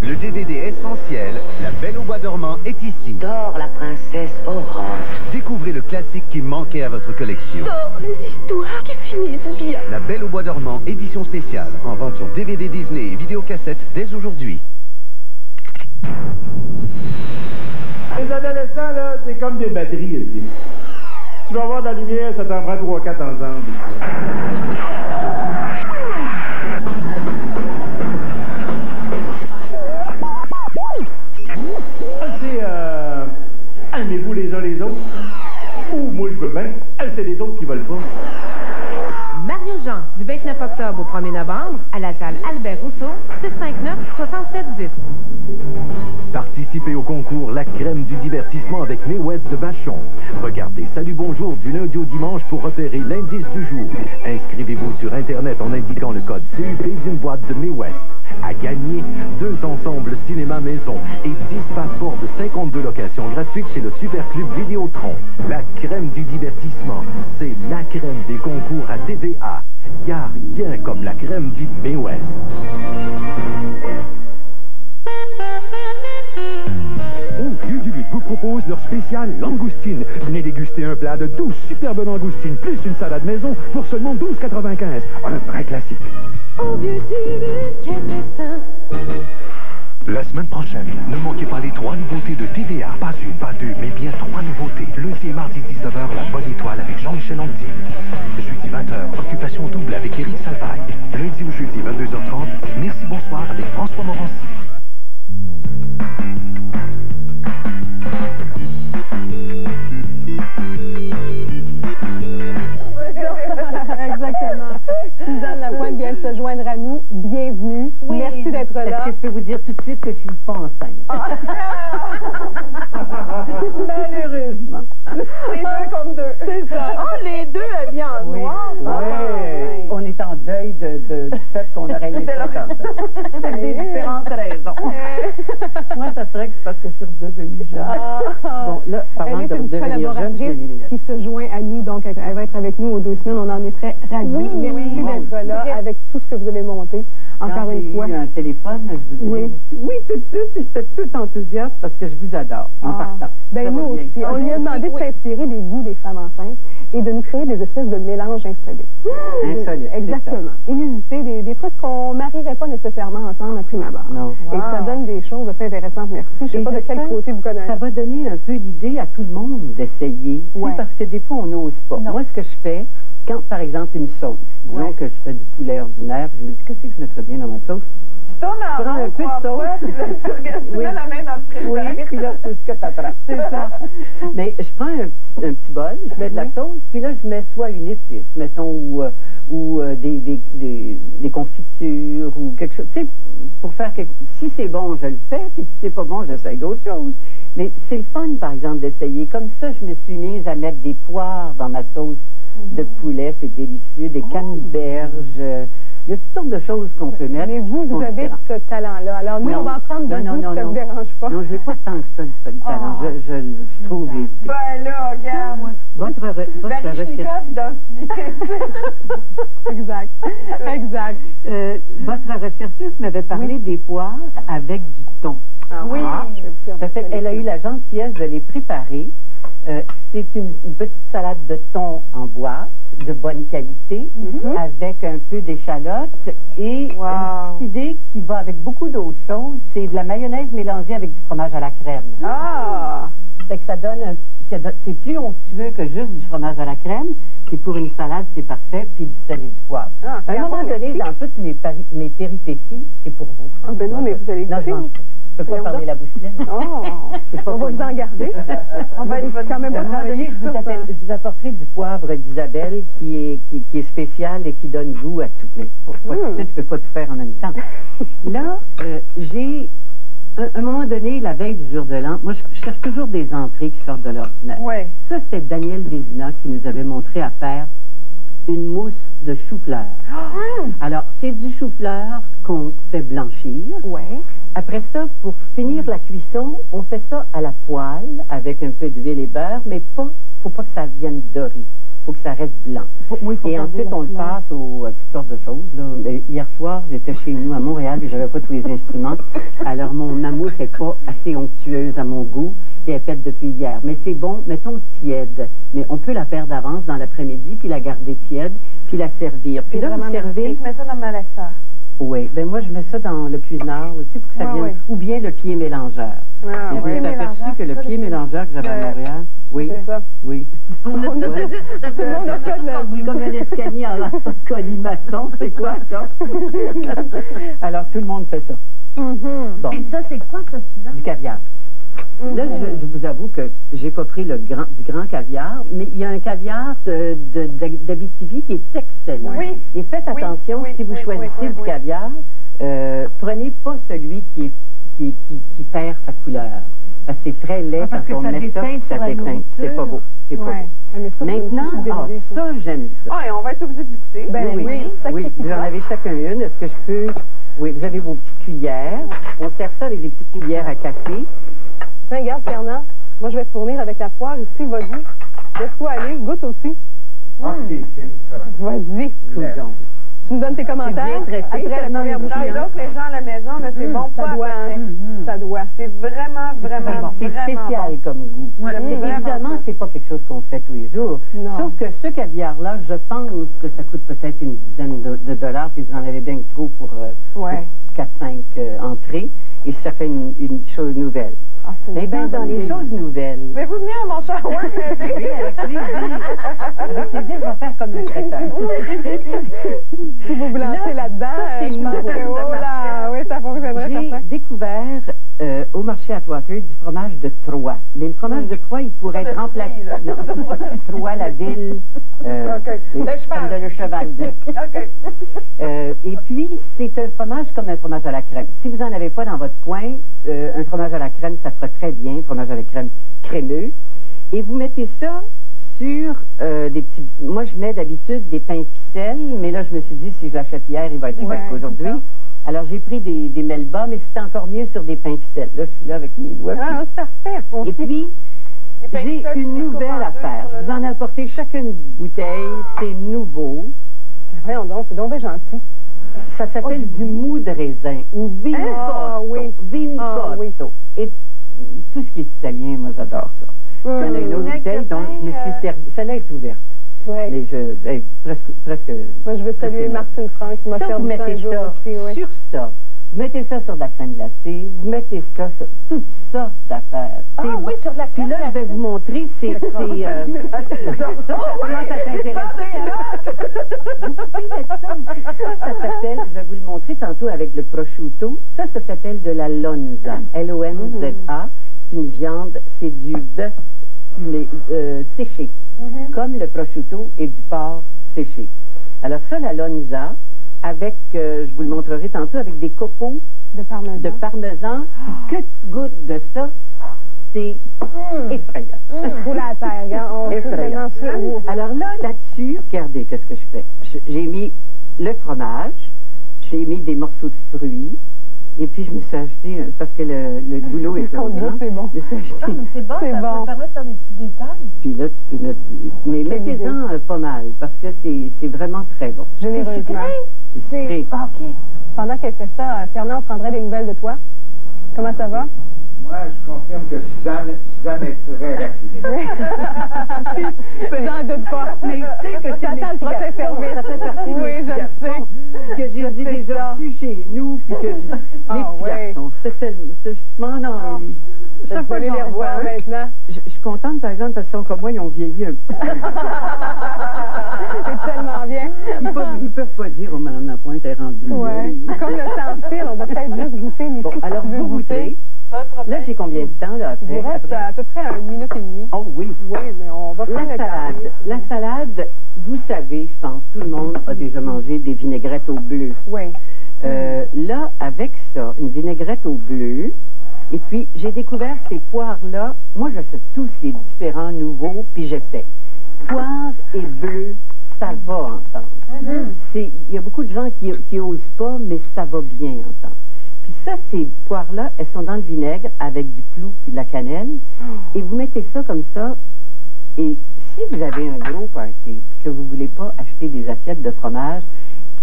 Le DVD essentiel, La Belle au bois dormant, est ici. Dors la princesse Orange. Découvrez le classique qui manquait à votre collection. Dors les histoires qui finissent bien. La Belle au bois dormant, édition spéciale. En vente sur DVD Disney et vidéocassette dès aujourd'hui. Les adolescents, là, c'est comme des batteries ici. Tu vas voir de la lumière, ça t'en prend 3-4 ensemble. Aimez-vous les uns les autres? Ou moi je veux bien, c'est les autres qui veulent pas. Mario Jean, du 29 octobre au 1er novembre, à la salle Albert Rousseau, 659-6710. Partie Participez au concours La crème du divertissement avec May West de Vachon. Regardez Salut Bonjour du lundi au dimanche pour repérer l'indice du jour. Inscrivez-vous sur Internet en indiquant le code CUP d'une boîte de May West. À gagner 2 ensembles cinéma maison et 10 passeports de 52 locations gratuites chez le Super Club Vidéotron. La crème du divertissement, c'est la crème des concours à TVA. Y a rien comme la crème du May West. Au Vieux du Lutte vous propose leur spécial langoustine. Venez déguster un plat de 12 superbes langoustines plus une salade maison pour seulement 12,95. Un vrai classique. Au Vieux du Lutte, quel destin. La semaine prochaine, ne manquez pas les 3 nouveautés de TVA. Pas une, pas 2, mais bien 3 nouveautés. Lundi et mardi 19h, La Bonne Étoile avec Jean-Michel Andy. Jeudi 20h, Occupation double avec Éric Salvaille. Lundi ou jeudi 22h30, Merci Bonsoir avec François Morancy. Exactement. Suzanne Lapointe vient de se joindre à nous. Bienvenue. Oui. Merci d'être là. Est-ce que je peux vous dire tout de suite que je suis pas enceinte? Malheureusement. Les 2 contre 2. C'est ça. Ah, les 2 bien en noir. Oui. On est en deuil du fait qu'on aurait aimé ça comme ça. C'est des différentes raisons. Moi, ça serait que c'est parce que je suis redevenue jeune. Bon, là, parlant Elle est de une redevenir jeune, collaboratrice qui se joint à nous, donc elle va être avec nous aux 2 semaines. On en est très ravis. Merci d'être là avec tout ce que vous avez monté. Encore une fois. J'ai eu un téléphone, je vous dis. Oui, tout de suite, j'étais toute enthousiaste parce que je vous adore en partant. Ben nous aussi. On lui a demandé de s'inspirer des goûts des femmes enceintes et de nous créer des espèces de mélanges insolites. Insolites. Exactement. Inusités, des trucs qu'on marierait pas nécessairement ensemble à prime abord. Non. Et que ça donne des choses assez intéressantes. Merci. Je sais pas de quel côté vous connaissez. Ça va donner un peu l'idée à tout le monde d'essayer. Ouais. Parce que des fois, on n'ose pas. Non. Moi, ce que je fais, quand, par exemple, une sauce, disons que je fais du poulet ordinaire, puis je me dis, qu'est-ce que je mettrais bien dans ma sauce? Tu tournes en prends un peu de sauce. Puis là, tu mets la main dans le frigidaire. Oui, puis là, c'est ce que tu attrapes. C'est ça. Mais je prends un petit bol, je mets de la sauce, puis là, je mets soit une épice, mettons, ou des confitures, ou quelque chose. Tu sais, pour faire quelque... Si c'est bon, je le fais, puis si c'est pas bon, j'essaye d'autres choses. Mais c'est le fun, par exemple, d'essayer. Comme ça, je me suis mise à mettre des poires dans ma sauce de poulet, c'est délicieux, des canneberges. Il y a toutes sortes de choses qu'on peut mettre. Mais vous avez ce talent-là. Alors, nous, on va en prendre de vous, ça ne vous dérange pas. Non, je n'ai pas tant que ça, le talent. Je trouve les... Ben là, regarde. Votre recherche... Exact. Exact. Votre recherchiste m'avait parlé des poires avec du thon. Oui. Ça fait qu'elle a eu la gentillesse de les préparer. C'est une petite salade de thon en boîte, de bonne qualité, avec un peu d'échalote et une petite idée qui va avec beaucoup d'autres choses, c'est de la mayonnaise mélangée avec du fromage à la crème. Ah! Fait que ça donne c'est plus onctueux que juste du fromage à la crème, puis pour une salade, c'est parfait, puis du sel et du poivre. À un moment donné, dans toutes mes péripéties, c'est pour vous. Ah ben non, mais vous allez goûter. Non, je peux pas parler la bouche pleine. Oh! On va vous en garder. On va quand même pas travailler. Je vous apporterai du poivre d'Isabelle qui est spécial et qui donne goût à tout. Mais pour je peux pas tout faire en même temps. Là, j'ai... À un moment donné, la veille du jour de l'an, moi, je cherche toujours des entrées qui sortent de l'ordinaire. Ouais. Ça, c'était Daniel Vézina qui nous avait montré à faire une mousse de chou-fleur. Alors, c'est du chou-fleur qu'on fait blanchir. Ouais. Après ça, pour finir la cuisson, on fait ça à la poêle avec un peu d'huile et beurre, mais faut pas que ça vienne doré. Faut que ça reste blanc. Et ensuite, on le passe à toutes sortes de choses. Là. Mais hier soir, j'étais chez nous à Montréal et j'avais pas tous les instruments. Alors, ma mousse n'est pas assez onctueuse à mon goût et elle est faite depuis hier. Mais c'est bon, mettons tiède. Mais on peut la faire d'avance dans l'après-midi, puis la garder tiède, puis la servir. Puis là, vous servez... Je mets ça dans ma mixeur. Oui, ben moi, je mets ça dans le cuisineur, tu sais, pour que ça vienne... Ou bien le pied mélangeur. Je me suis aperçu que le pied mélangeur que j'avais à Montréal... Oui, c'est ça. Oui. Tout le monde a fait de comme un escalier en colimaçon, c'est quoi ça? Alors, tout le monde fait ça. Bon. Et ça, c'est quoi, ça, Suzanne? Du caviar. Là, je vous avoue que j'ai pas pris du grand caviar, mais il y a un caviar d'Abitibi qui est excellent. Oui. Et faites attention, si vous choisissez du caviar, prenez pas celui qui est qui perd sa couleur. Parce que c'est très laid quand on met ça, ça déteint. C'est pas beau. C'est pas beau. Maintenant, ça, j'aime ça. Ah, et on va être obligé d'écouter. Ben oui, vous en avez chacun une. Est-ce que je peux... Oui, vous avez vos petites cuillères. On sert ça avec des petites cuillères à café. Tiens, regarde, Fernand. Moi, je vais te fournir avec la poire ici. Vas-y. Laisse-toi aller. Goûte aussi. Vas-y. Coudon. Tu me donnes tes commentaires après la première bouchée. Donc, les gens à la maison, là, c'est bon ça pas doit, ça doit. C'est vraiment, vraiment bon. C'est spécial comme goût. Ouais, évidemment, c'est pas quelque chose qu'on fait tous les jours. Non. Sauf que ce caviar-là, je pense que ça coûte peut-être une dizaine de dollars, puis vous en avez bien trop pour 4-5 entrées, et ça fait une chose nouvelle. Ah, mais bien, dans les choses nouvelles... Pouvez-vous venir à mon shower? Oui, avec plaisir. Avec plaisir, je vais faire comme le traiteur. Si vous vous lancez là-dedans, je pense que, oh là, oui, ça fonctionnerait. J'ai découvert au marché Atwater du fromage de Troyes. Mais le fromage de Troyes, il pourrait être remplacé. Non, Troyes, la ville. Le cheval de. Et puis, c'est un fromage comme un fromage à la crème. Si vous n'en avez pas dans votre coin, un fromage à la crème, ça fera très bien, un fromage à la crème crémeux. Et vous mettez ça sur des petits... Moi, je mets d'habitude des pains ficelles, mais là, je me suis dit, si je l'achète hier, il va être frais aujourd'hui. Alors, j'ai pris des melba, mais c'est encore mieux sur des pains ficelles. Là, je suis là avec mes doigts. Ah, c'est parfait. Et puis, j'ai une nouvelle affaire. Je vous en ai apporté chacune une bouteille. C'est nouveau. Voyons donc, c'est donc bien gentil. Ça s'appelle du mou de raisin ou vincotto. Vincotto. Et tout ce qui est italien, moi, j'adore ça. Il y en a une autre bouteille dont je me suis servi. Celle-là est ouverte. Mais presque... Moi, je veux saluer Martine Franck qui m'a servi ça un jour aussi. Sur ça. Vous mettez ça sur de la crème glacée, vous mettez ça sur toutes sortes d'affaires. Ah oui, sur de la crème glacée. Puis là, je vais vous montrer, comment ça t'intéresse. Vous pouvez mettre ça aussi. Ça s'appelle, je vais vous le montrer tantôt avec le prosciutto, ça s'appelle de la lonza, L-O-N-Z-A. C'est une viande, c'est du bœuf fumé, séché, comme le prosciutto et du porc séché. Alors ça, la lonza, avec, je vous le montrerai tantôt, avec des copeaux de parmesan. Que tu goûtes de ça, c'est effrayant. Roule à terre, regarde. Effrayant. Alors là-dessus, regardez qu'est-ce que je fais. J'ai mis le fromage, j'ai mis des morceaux de fruits, et puis je me suis acheté, parce que le goulot est au grand, c'est bon. Je me suis acheté. C'est bon, ça permet de faire des petits détails. Puis là, tu peux mettre... Mais mettez-en pas mal, parce que c'est vraiment très bon. Généreusement. C'est OK. Pendant qu'elle fait ça, Fernand, on prendrait des nouvelles de toi. Comment ça va? Moi, je confirme que Suzanne est très raffinée. J'en doute pas. Mais tu sais que j'attends le prochain service. Ça fait partie oui, je le sais. Que j'ai déjà reçu chez nous, puis que les petits garçons, je m'en ennuie. Chaque fois, les revoir maintenant. Je suis contente, par exemple, parce qu'ils sont comme moi, ils ont vieilli un peu. C'est tellement bien. Ils peuvent pas dire, oh, Mme Lapointe est rendue. Oui. Comme le sans-fil, on va peut-être juste goûter, mais bon, alors, vous goûtez. Là, j'ai combien de temps, là, après? Il vous reste à peu près 1 minute et demie. Oh oui. Oui, mais on va prendre la salade, vous savez, je pense, tout le monde a déjà mangé des vinaigrettes au bleu. Oui. Là, avec ça, une vinaigrette au bleu, et puis j'ai découvert ces poires-là. Moi, j'achète tout ce qui est différent, nouveau, puis j'essaie. Poire et bleu, ça va ensemble. Il y a beaucoup de gens qui osent pas, mais ça va bien ensemble. Puis ça, ces poires-là, elles sont dans le vinaigre avec du clou puis de la cannelle. Et vous mettez ça comme ça. Et si vous avez un gros party puis que vous ne voulez pas acheter des assiettes de fromage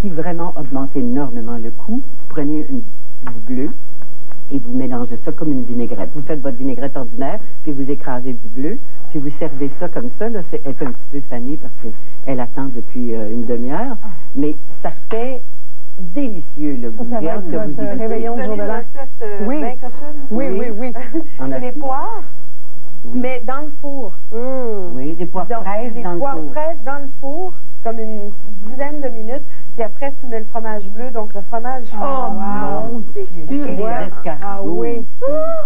qui vraiment augmentent énormément le coût, vous prenez du bleu et vous mélangez ça comme une vinaigrette. Vous faites votre vinaigrette ordinaire, puis vous écrasez du bleu, puis vous servez ça comme ça. Là, elle est un petit peu fanée parce qu'elle attend depuis une demi-heure. Mais ça fait délicieux, le goût. Ça va être votre réveillon du jour de l'an. Oui. Oui. Les poires, mais dans le four. Oui, des poires fraîches dans le four. Des poires fraîches dans le four, comme une dizaine de minutes. Puis après, tu mets le fromage bleu, donc le fromage... Oh, wow! C'est sur les escargots. Ah oui.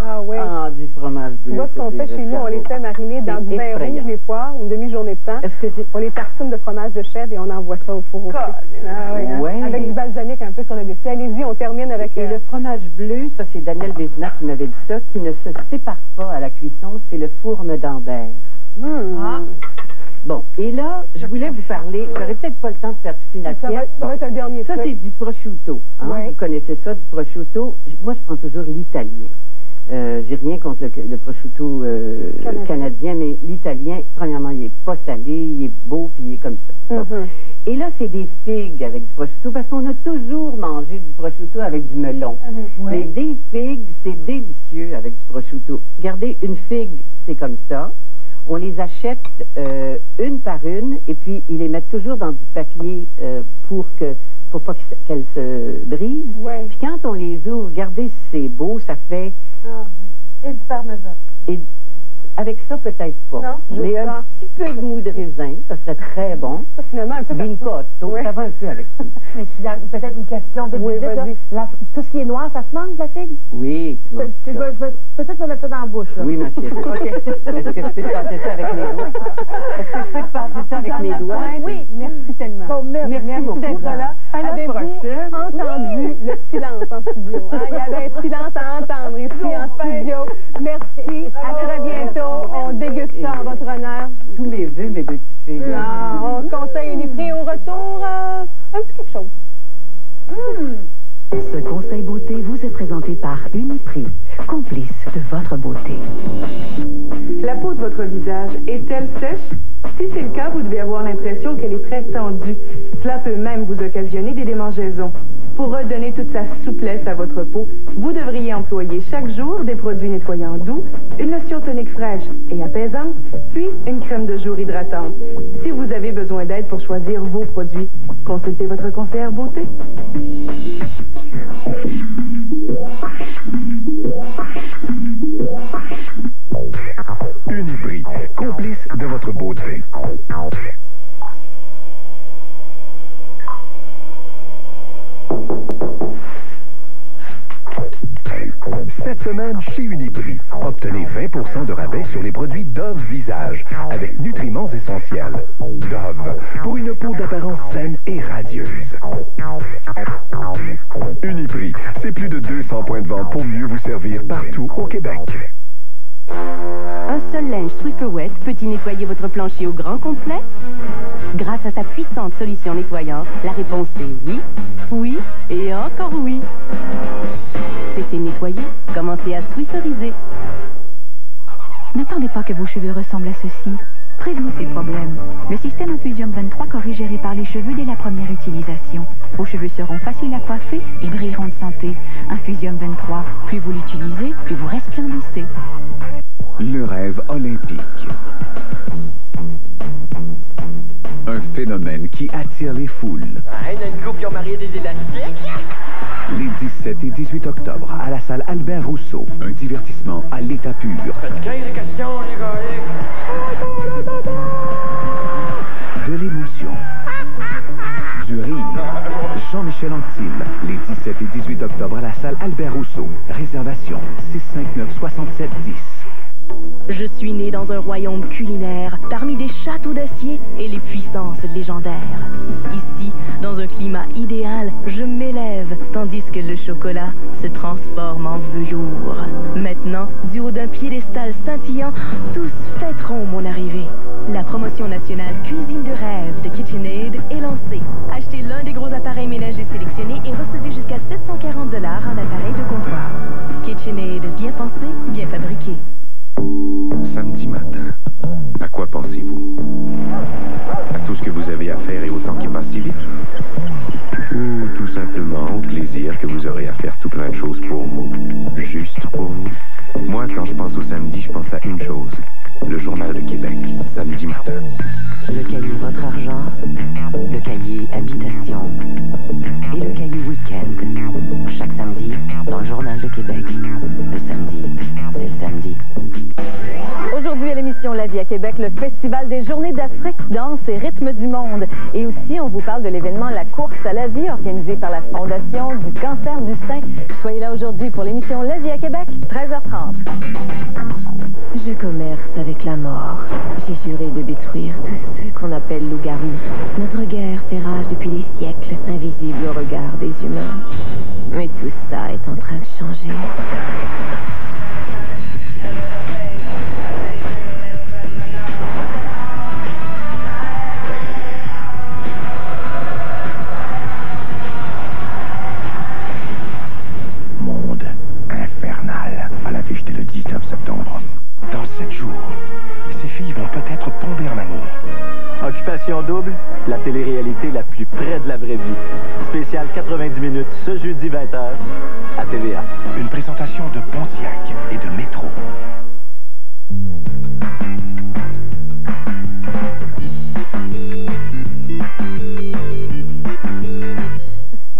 Ah oui. Ah, du fromage bleu. Tu vois ce qu'on fait chez nous, on les fait mariner dans du vin rouge, les poires, une demi-journée de temps. On les tartine de fromage de chèvre et on envoie ça au four au feu. Ah, oui, hein? Ouais. Avec du balsamique un peu sur le dessus. Allez-y, on termine avec... Et le fromage bleu, ça c'est Daniel Vézina qui m'avait dit ça, qui ne se sépare pas à la cuisson, c'est le fourme d'Ambert. Bon, et là, je voulais vous parler, j'aurais peut-être pas le temps de faire toute une assiette. Ça va être un dernier Ça, c'est du prosciutto. Hein? Ouais. Vous connaissez ça, du prosciutto. Moi, je prends toujours l'italien. J'ai rien contre le prosciutto canadien, mais l'italien, premièrement, il est pas salé, il est beau, puis il est comme ça. Bon. Et là, c'est des figues avec du prosciutto, parce qu'on a toujours mangé du prosciutto avec du melon. Mais des figues, c'est délicieux avec du prosciutto. Regardez, une figue, c'est comme ça. On les achète une par une, et puis ils les mettent toujours dans du papier pour pas qu'elles se brisent. Puis quand on les ouvre, regardez si c'est beau, ça fait... Ah oui. Et du parmesan. Et avec ça, peut-être pas. Non, mais un petit peu de mou de raisin, ça serait très bon. Ça, finalement, un peu Vincotto, ça va un peu avec ça. Mais peut-être une question de tout ce qui est noir, ça se mange, la figue? Oui, tu manges Je vais peut-être me mettre ça dans la bouche, là. Oui, ma chérie. OK. Est-ce que je peux te passer ça avec mes doigts? Est-ce que je peux te passer ça avec mes doigts? Oui, merci tellement. Bon, merci beaucoup d'être là. Avez-vous entendu le silence en studio? Hein? Il y avait un silence à entendre ici en studio. Merci. À très bientôt. On déguste ça en votre honneur. Tous mes vœux, mes deux petites filles. On conseille Uniprix au retour. Un petit quelque chose. Ce conseil beauté vous est présenté par Uniprix, complice de votre beauté. La peau de votre visage est-elle sèche? Si c'est le cas, vous devez avoir l'impression qu'elle est très tendue. Cela peut même vous occasionner des démangeaisons. Pour redonner toute sa souplesse à votre peau, vous devriez employer chaque jour des produits nettoyants doux, une lotion tonique fraîche et apaisante, puis une crème de jour hydratante. Si vous avez besoin d'aide pour choisir vos produits, consultez votre conseillère beauté. Uniprix, complice de votre beauté. Cette semaine, chez Uniprix, obtenez 20% de rabais sur les produits Dove Visage avec nutriments essentiels. Dove, pour une peau d'apparence saine et radieuse. Uniprix, c'est plus de 200 points de vente pour mieux vous servir partout au Québec. Un seul linge Swiffer Wet peut-il nettoyer votre plancher au grand complet? Grâce à sa puissante solution nettoyante, la réponse est oui, oui et encore oui. Cessez de nettoyer, commencez à Swifferiser. N'attendez pas que vos cheveux ressemblent à ceci. Prévenez ces problèmes. Le système Infusium 23 corrige et répare les cheveux dès la première utilisation. Vos cheveux seront faciles à coiffer et brilleront de santé. Infusium 23, plus vous l'utilisez, plus vous resplendissez. Le rêve olympique. Un phénomène qui attire les foules. Un couple qui ont marié des élastiques. Les 17 et 18 octobre, à la salle Albert Rousseau. Un divertissement à l'état pur. De l'émotion. Du rire. Jean-Michel Anctil, les 17 et 18 octobre, à la salle Albert Rousseau. Réservation 659-6710. Je suis né dans un royaume culinaire, parmi des châteaux d'acier et les puissances légendaires. Ici, dans un climat idéal, je m'élève, tandis que le chocolat se transforme en velours. Maintenant, du haut d'un piédestal scintillant, tous fêteront mon arrivée. La promotion nationale Cuisine de rêve de KitchenAid est lancée. Achetez l'un des gros appareils ménagers sélectionnés et recevez jusqu'à 740 $ en appareil de comptoir. KitchenAid, bien pensé, bien fabriqué. Samedi matin, à quoi pensez-vous? À tout ce que vous avez à faire et au temps qui passe si vite? Ou tout simplement au plaisir que vous aurez à faire tout plein de choses pour vous, juste pour vous? Moi, quand je pense au samedi, je pense à une chose, le Journal de Québec, samedi matin. Le cahier Votre Argent, le cahier Habitation et le cahier Week-end. Chaque samedi, dans le Journal de Québec. Le samedi, c'est le samedi. Aujourd'hui à l'émission La Vie à Québec, le Festival des Journées d'Afrique, danse et rythme du monde. Et aussi, on vous parle de l'événement La Course à la Vie, organisé par la Fondation du cancer du sein. Soyez là aujourd'hui pour l'émission La Vie à Québec, 13h30. commerce avec la mort. J'ai juré de détruire tous ceux qu'on appelle loups-garous. Notre guerre fait rage depuis des siècles, invisible au regard des humains. Mais tout ça est en train de changer. Monde infernal à l'affiche dès le 19 septembre. Dans 7 jours, ces filles vont peut-être tomber en amour. Occupation double, la télé-réalité la plus près de la vraie vie. Spécial 90 minutes ce jeudi 20h à TVA. Une présentation de Pontiac et de Métro.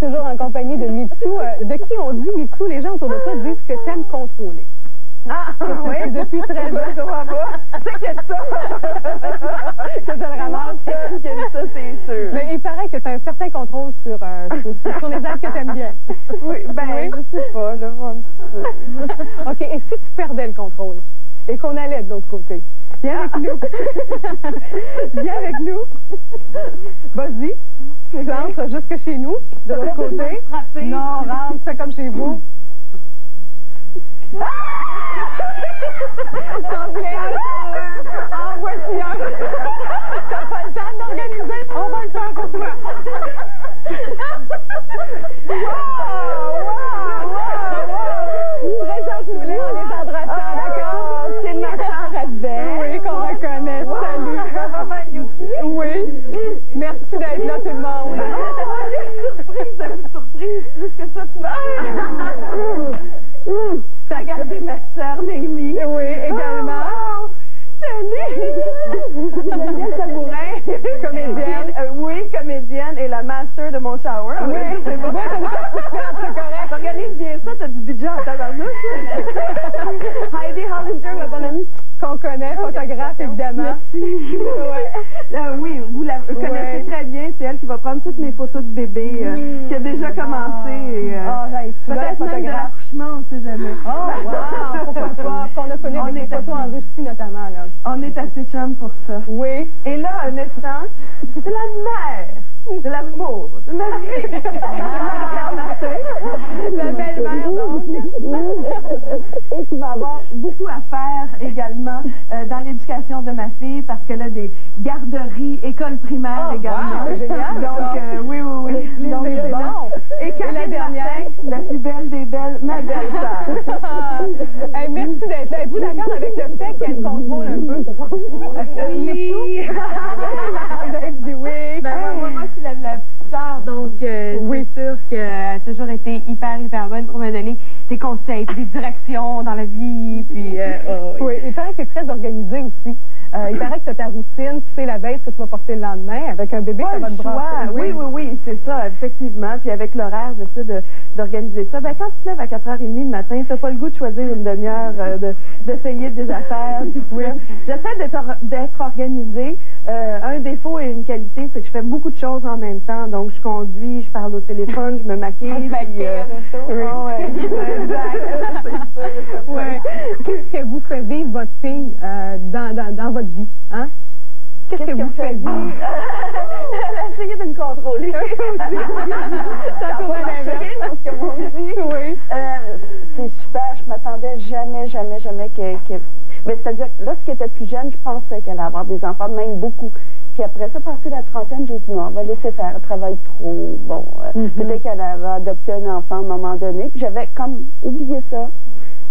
Toujours en compagnie de Mitsou. De qui on dit, Mitsou, les gens autour de toi disent que t'aimes contrôler. Ah, oui? Depuis 13 ans. Je vois pas. C'est que ça. Que je le ramasse. Ça, c'est sûr. Mais il paraît que tu as un certain contrôle sur les êtres que tu aimes bien. Oui, ben, oui. Je sais pas, là, un petit peu. OK, et si tu perdais le contrôle et qu'on allait de l'autre côté? Viens avec nous. Viens avec nous. Vas-y. Tu entres jusque chez nous, de l'autre côté. Non, rentre, c'est comme chez vous. En voici un. T'as pas le temps d'organiser, on va le faire pour toi. Présente-nous-les en les embrassant, d'accord? C'est ma sœur Adèle. Oui, qu'on reconnaît. Salut. Maman Yuki. Oui. Merci d'être là, tout le monde. Surprise, plus que ça, tu vas. T'as regardé ma sœur Noémie. Oui, également. Oh, salut! Danielle Sabourin. Comédienne. Oui, comédienne et la master de mon shower. Oui, c'est bon. C'est correct. T'organises bien ça, t'as du budget en tabarnouche. Heidi Hollinger, ma bonne amie. Qu'on connaît, photographe, évidemment. Merci. Ouais. Oui, vous la connaissez très bien. C'est elle qui va prendre toutes mes photos de bébé, qui a déjà commencé. Peut-être même de l'accouchement, on ne sait jamais. Oh, wow! Pourquoi pas? Qu'on a connu avec des photos en Russie, notamment. Là. On est assez chum pour ça. Oui. Et là, un instant, c'est la mère de l'amour, de ma vie. La belle-mère, donc. Et qui va avoir beaucoup à faire également dans l'éducation de ma fille, parce qu'elle a des garderies, école primaire également. Wow, génial, donc, oui. Donc, c'est bon. Et la dernière, la plus belle des belles, ma belle-sœur. Hey, merci d'être là. Êtes-vous d'accord avec le fait qu'elle contrôle un peu? Oui. Vous avez dit oui. Ben, moi, je suis la petite sœur, donc c'est sûr qu'elle a toujours été hyper bonne pour me donner des conseils, des directions dans la vie. Puis, oui, il paraît que c'est très organisé aussi. Il paraît que tu as ta routine, tu sais la veste que tu vas porter le lendemain. Avec un bébé, ça va te brasser. Oui, c'est ça, effectivement. Puis avec l'horaire, j'essaie d'organiser ça. Ben, quand tu te lèves à 4h30 le matin, tu n'as pas le goût de choisir une demi-heure, d'essayer des affaires. J'essaie d'être organisée. Un défaut et une qualité, c'est que je fais beaucoup de choses en même temps. Donc, je conduis, je parle au téléphone, je me maquille. Qu'est-ce que vous fait vivre votre fille dans votre vie? Hein? Qu'est-ce que vous fait vivre? Elle a essayé de me contrôler. Ça tourne à l'inverse. Parce que moi aussi. Oui. C'est super. Je m'attendais jamais que... Mais c'est-à-dire, lorsqu'elle était plus jeune, je pensais qu'elle allait avoir des enfants, même beaucoup. Puis après ça, passé la trentaine, j'ai dit non, on va laisser faire, elle travaille trop. Bon, peut-être qu'elle va adopter un enfant à un moment donné. Puis j'avais comme oublié ça.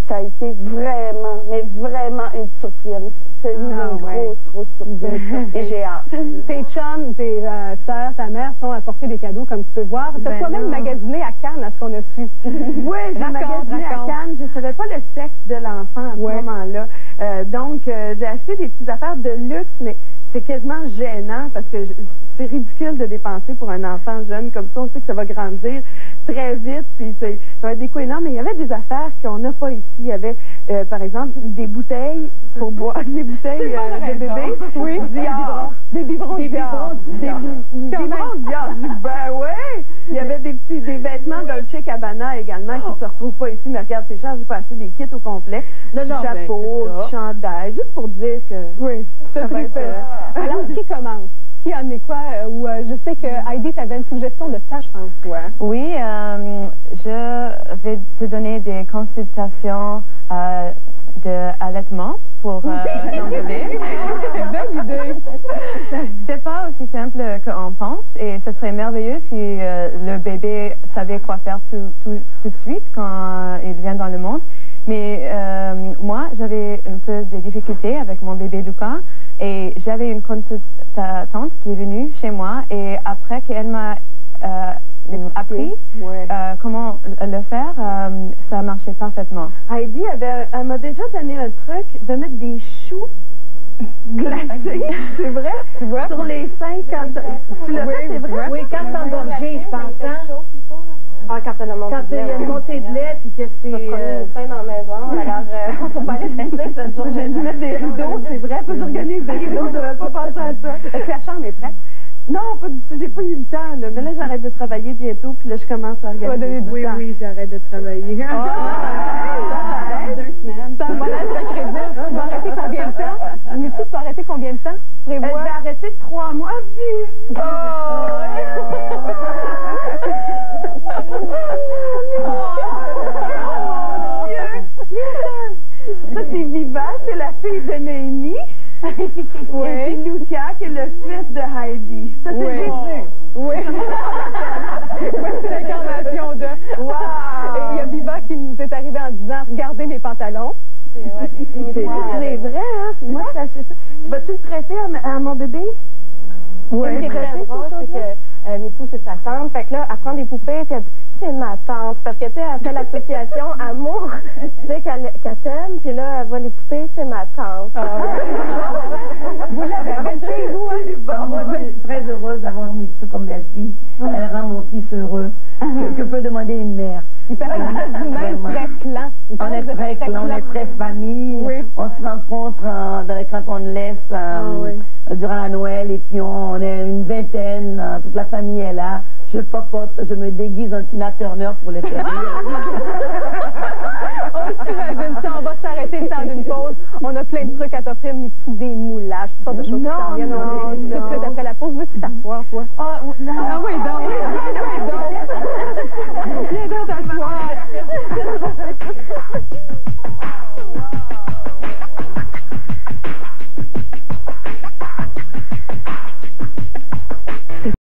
Ça a été vraiment une surprise. C'est une grosse surprise. Et j'ai hâte. Tes chums, tes sœurs, ta mère sont apportés des cadeaux, comme tu peux voir. Tu as toi-même magasiné à Cannes, à ce qu'on a su. Oui, j'ai magasiné à Cannes. Je ne savais pas le sexe de l'enfant à ce moment-là. Donc, j'ai acheté des petites affaires de luxe, mais c'est quasiment gênant parce que c'est ridicule de dépenser pour un enfant jeune comme ça. On sait que ça va grandir très vite, puis ça va être des coûts énormes. Mais il y avait des affaires qu'on n'a pas ici. Il y avait, par exemple, des bouteilles pour boire, des bouteilles de bébé. Oui, des biberons de Dior. Des biberons de Dior. Ben ouais! Il y avait des vêtements Dolce Gabbana également qui ne se retrouvent pas ici. Mais regarde, c'est cher, j'ai pas acheté des kits au complet. Du chapeau, du chandail, juste pour dire que... Oui, ça va être... Alors, qui commence? Qui en est quoi? Ou je sais que Heidi, tu avais une suggestion de temps, je pense, toi. Oui, je vais te donner des consultations d'allaitement pour ton bébé. Bonne idée. C'est pas aussi simple qu'on pense et ce serait merveilleux si le bébé savait quoi faire tout de suite quand il vient dans le monde. Mais moi, j'avais un peu de difficultés avec mon bébé Lucas et j'avais une consultante qui est venue chez moi et après qu'elle m'a appris comment le faire, ça marchait parfaitement. Heidi elle m'a déjà donné un truc de mettre des choux glacés, c'est vrai? Sur les seins quand tu l'as fait, c'est vrai? Oui, quand c'est engorgé, je pense. Ah, quand il y a une montée de lait puis que c'est... une scène dans la maison, alors faut pas aller faire ça. J'ai dû mettre des rideaux, c'est vrai, faut que j'organise des rideaux, je devais pas penser à ça. Est-ce que la chambre est prête? Non, pas du tout, j'ai pas eu le temps, là. Mais là, j'arrête de travailler bientôt, puis là, je commence à organiser. Oui, j'arrête de travailler. Dans 2 semaines. Ça va être crédible. Tu vas arrêter combien de temps? Mitsou, tu vas arrêter combien de temps? Je vais arrêter 3 mois, vive! Ça, c'est Viva, c'est la fille de Noémie. Oui. Et c'est Lucas, qui est le fils de Heidi. Ça, c'est Jésus. Oui. Oui, c'est l'incarnation de... Wow! Et il y a Viva qui nous est arrivée en disant « Regardez mes pantalons ». C'est vrai, hein? C'est moi qui ai acheté ça. Tu vas-tu le prêter à mon bébé? Oui. Ce qui est très drôle, c'est que Mitsou, c'est sa tante. Fait que là, elle prend des poupées, puis elle dit « C'est ma tante ». Parce que, tu sais, elle fait l'association Amour, tu sais, qu'elle t'aime, puis là, elle voit les poupées, c'est ma tante. Vous l'avez appelé, vous, hein? Moi, je suis très heureuse d'avoir Mitsou comme belle-fille. Elle rend mon fils heureux. Que peut demander une mère? Il paraît que vous êtes vous-même très clan. On est très clan, on est très famille. Oui. On se rencontre dans les cantons de l'Est durant la Noël et puis on est une vingtaine, toute la famille est là. Je popote, je me déguise en Tina Turner pour les faire rire. On s'imagine ça, on va s'arrêter le temps d'une pause. On a plein de trucs à t'offrir, Mitsou, des moulages, toutes sortes de choses qui s'en viennent. Tout de suite après la pause, veux-tu t'asseoir, toi? Ah oui,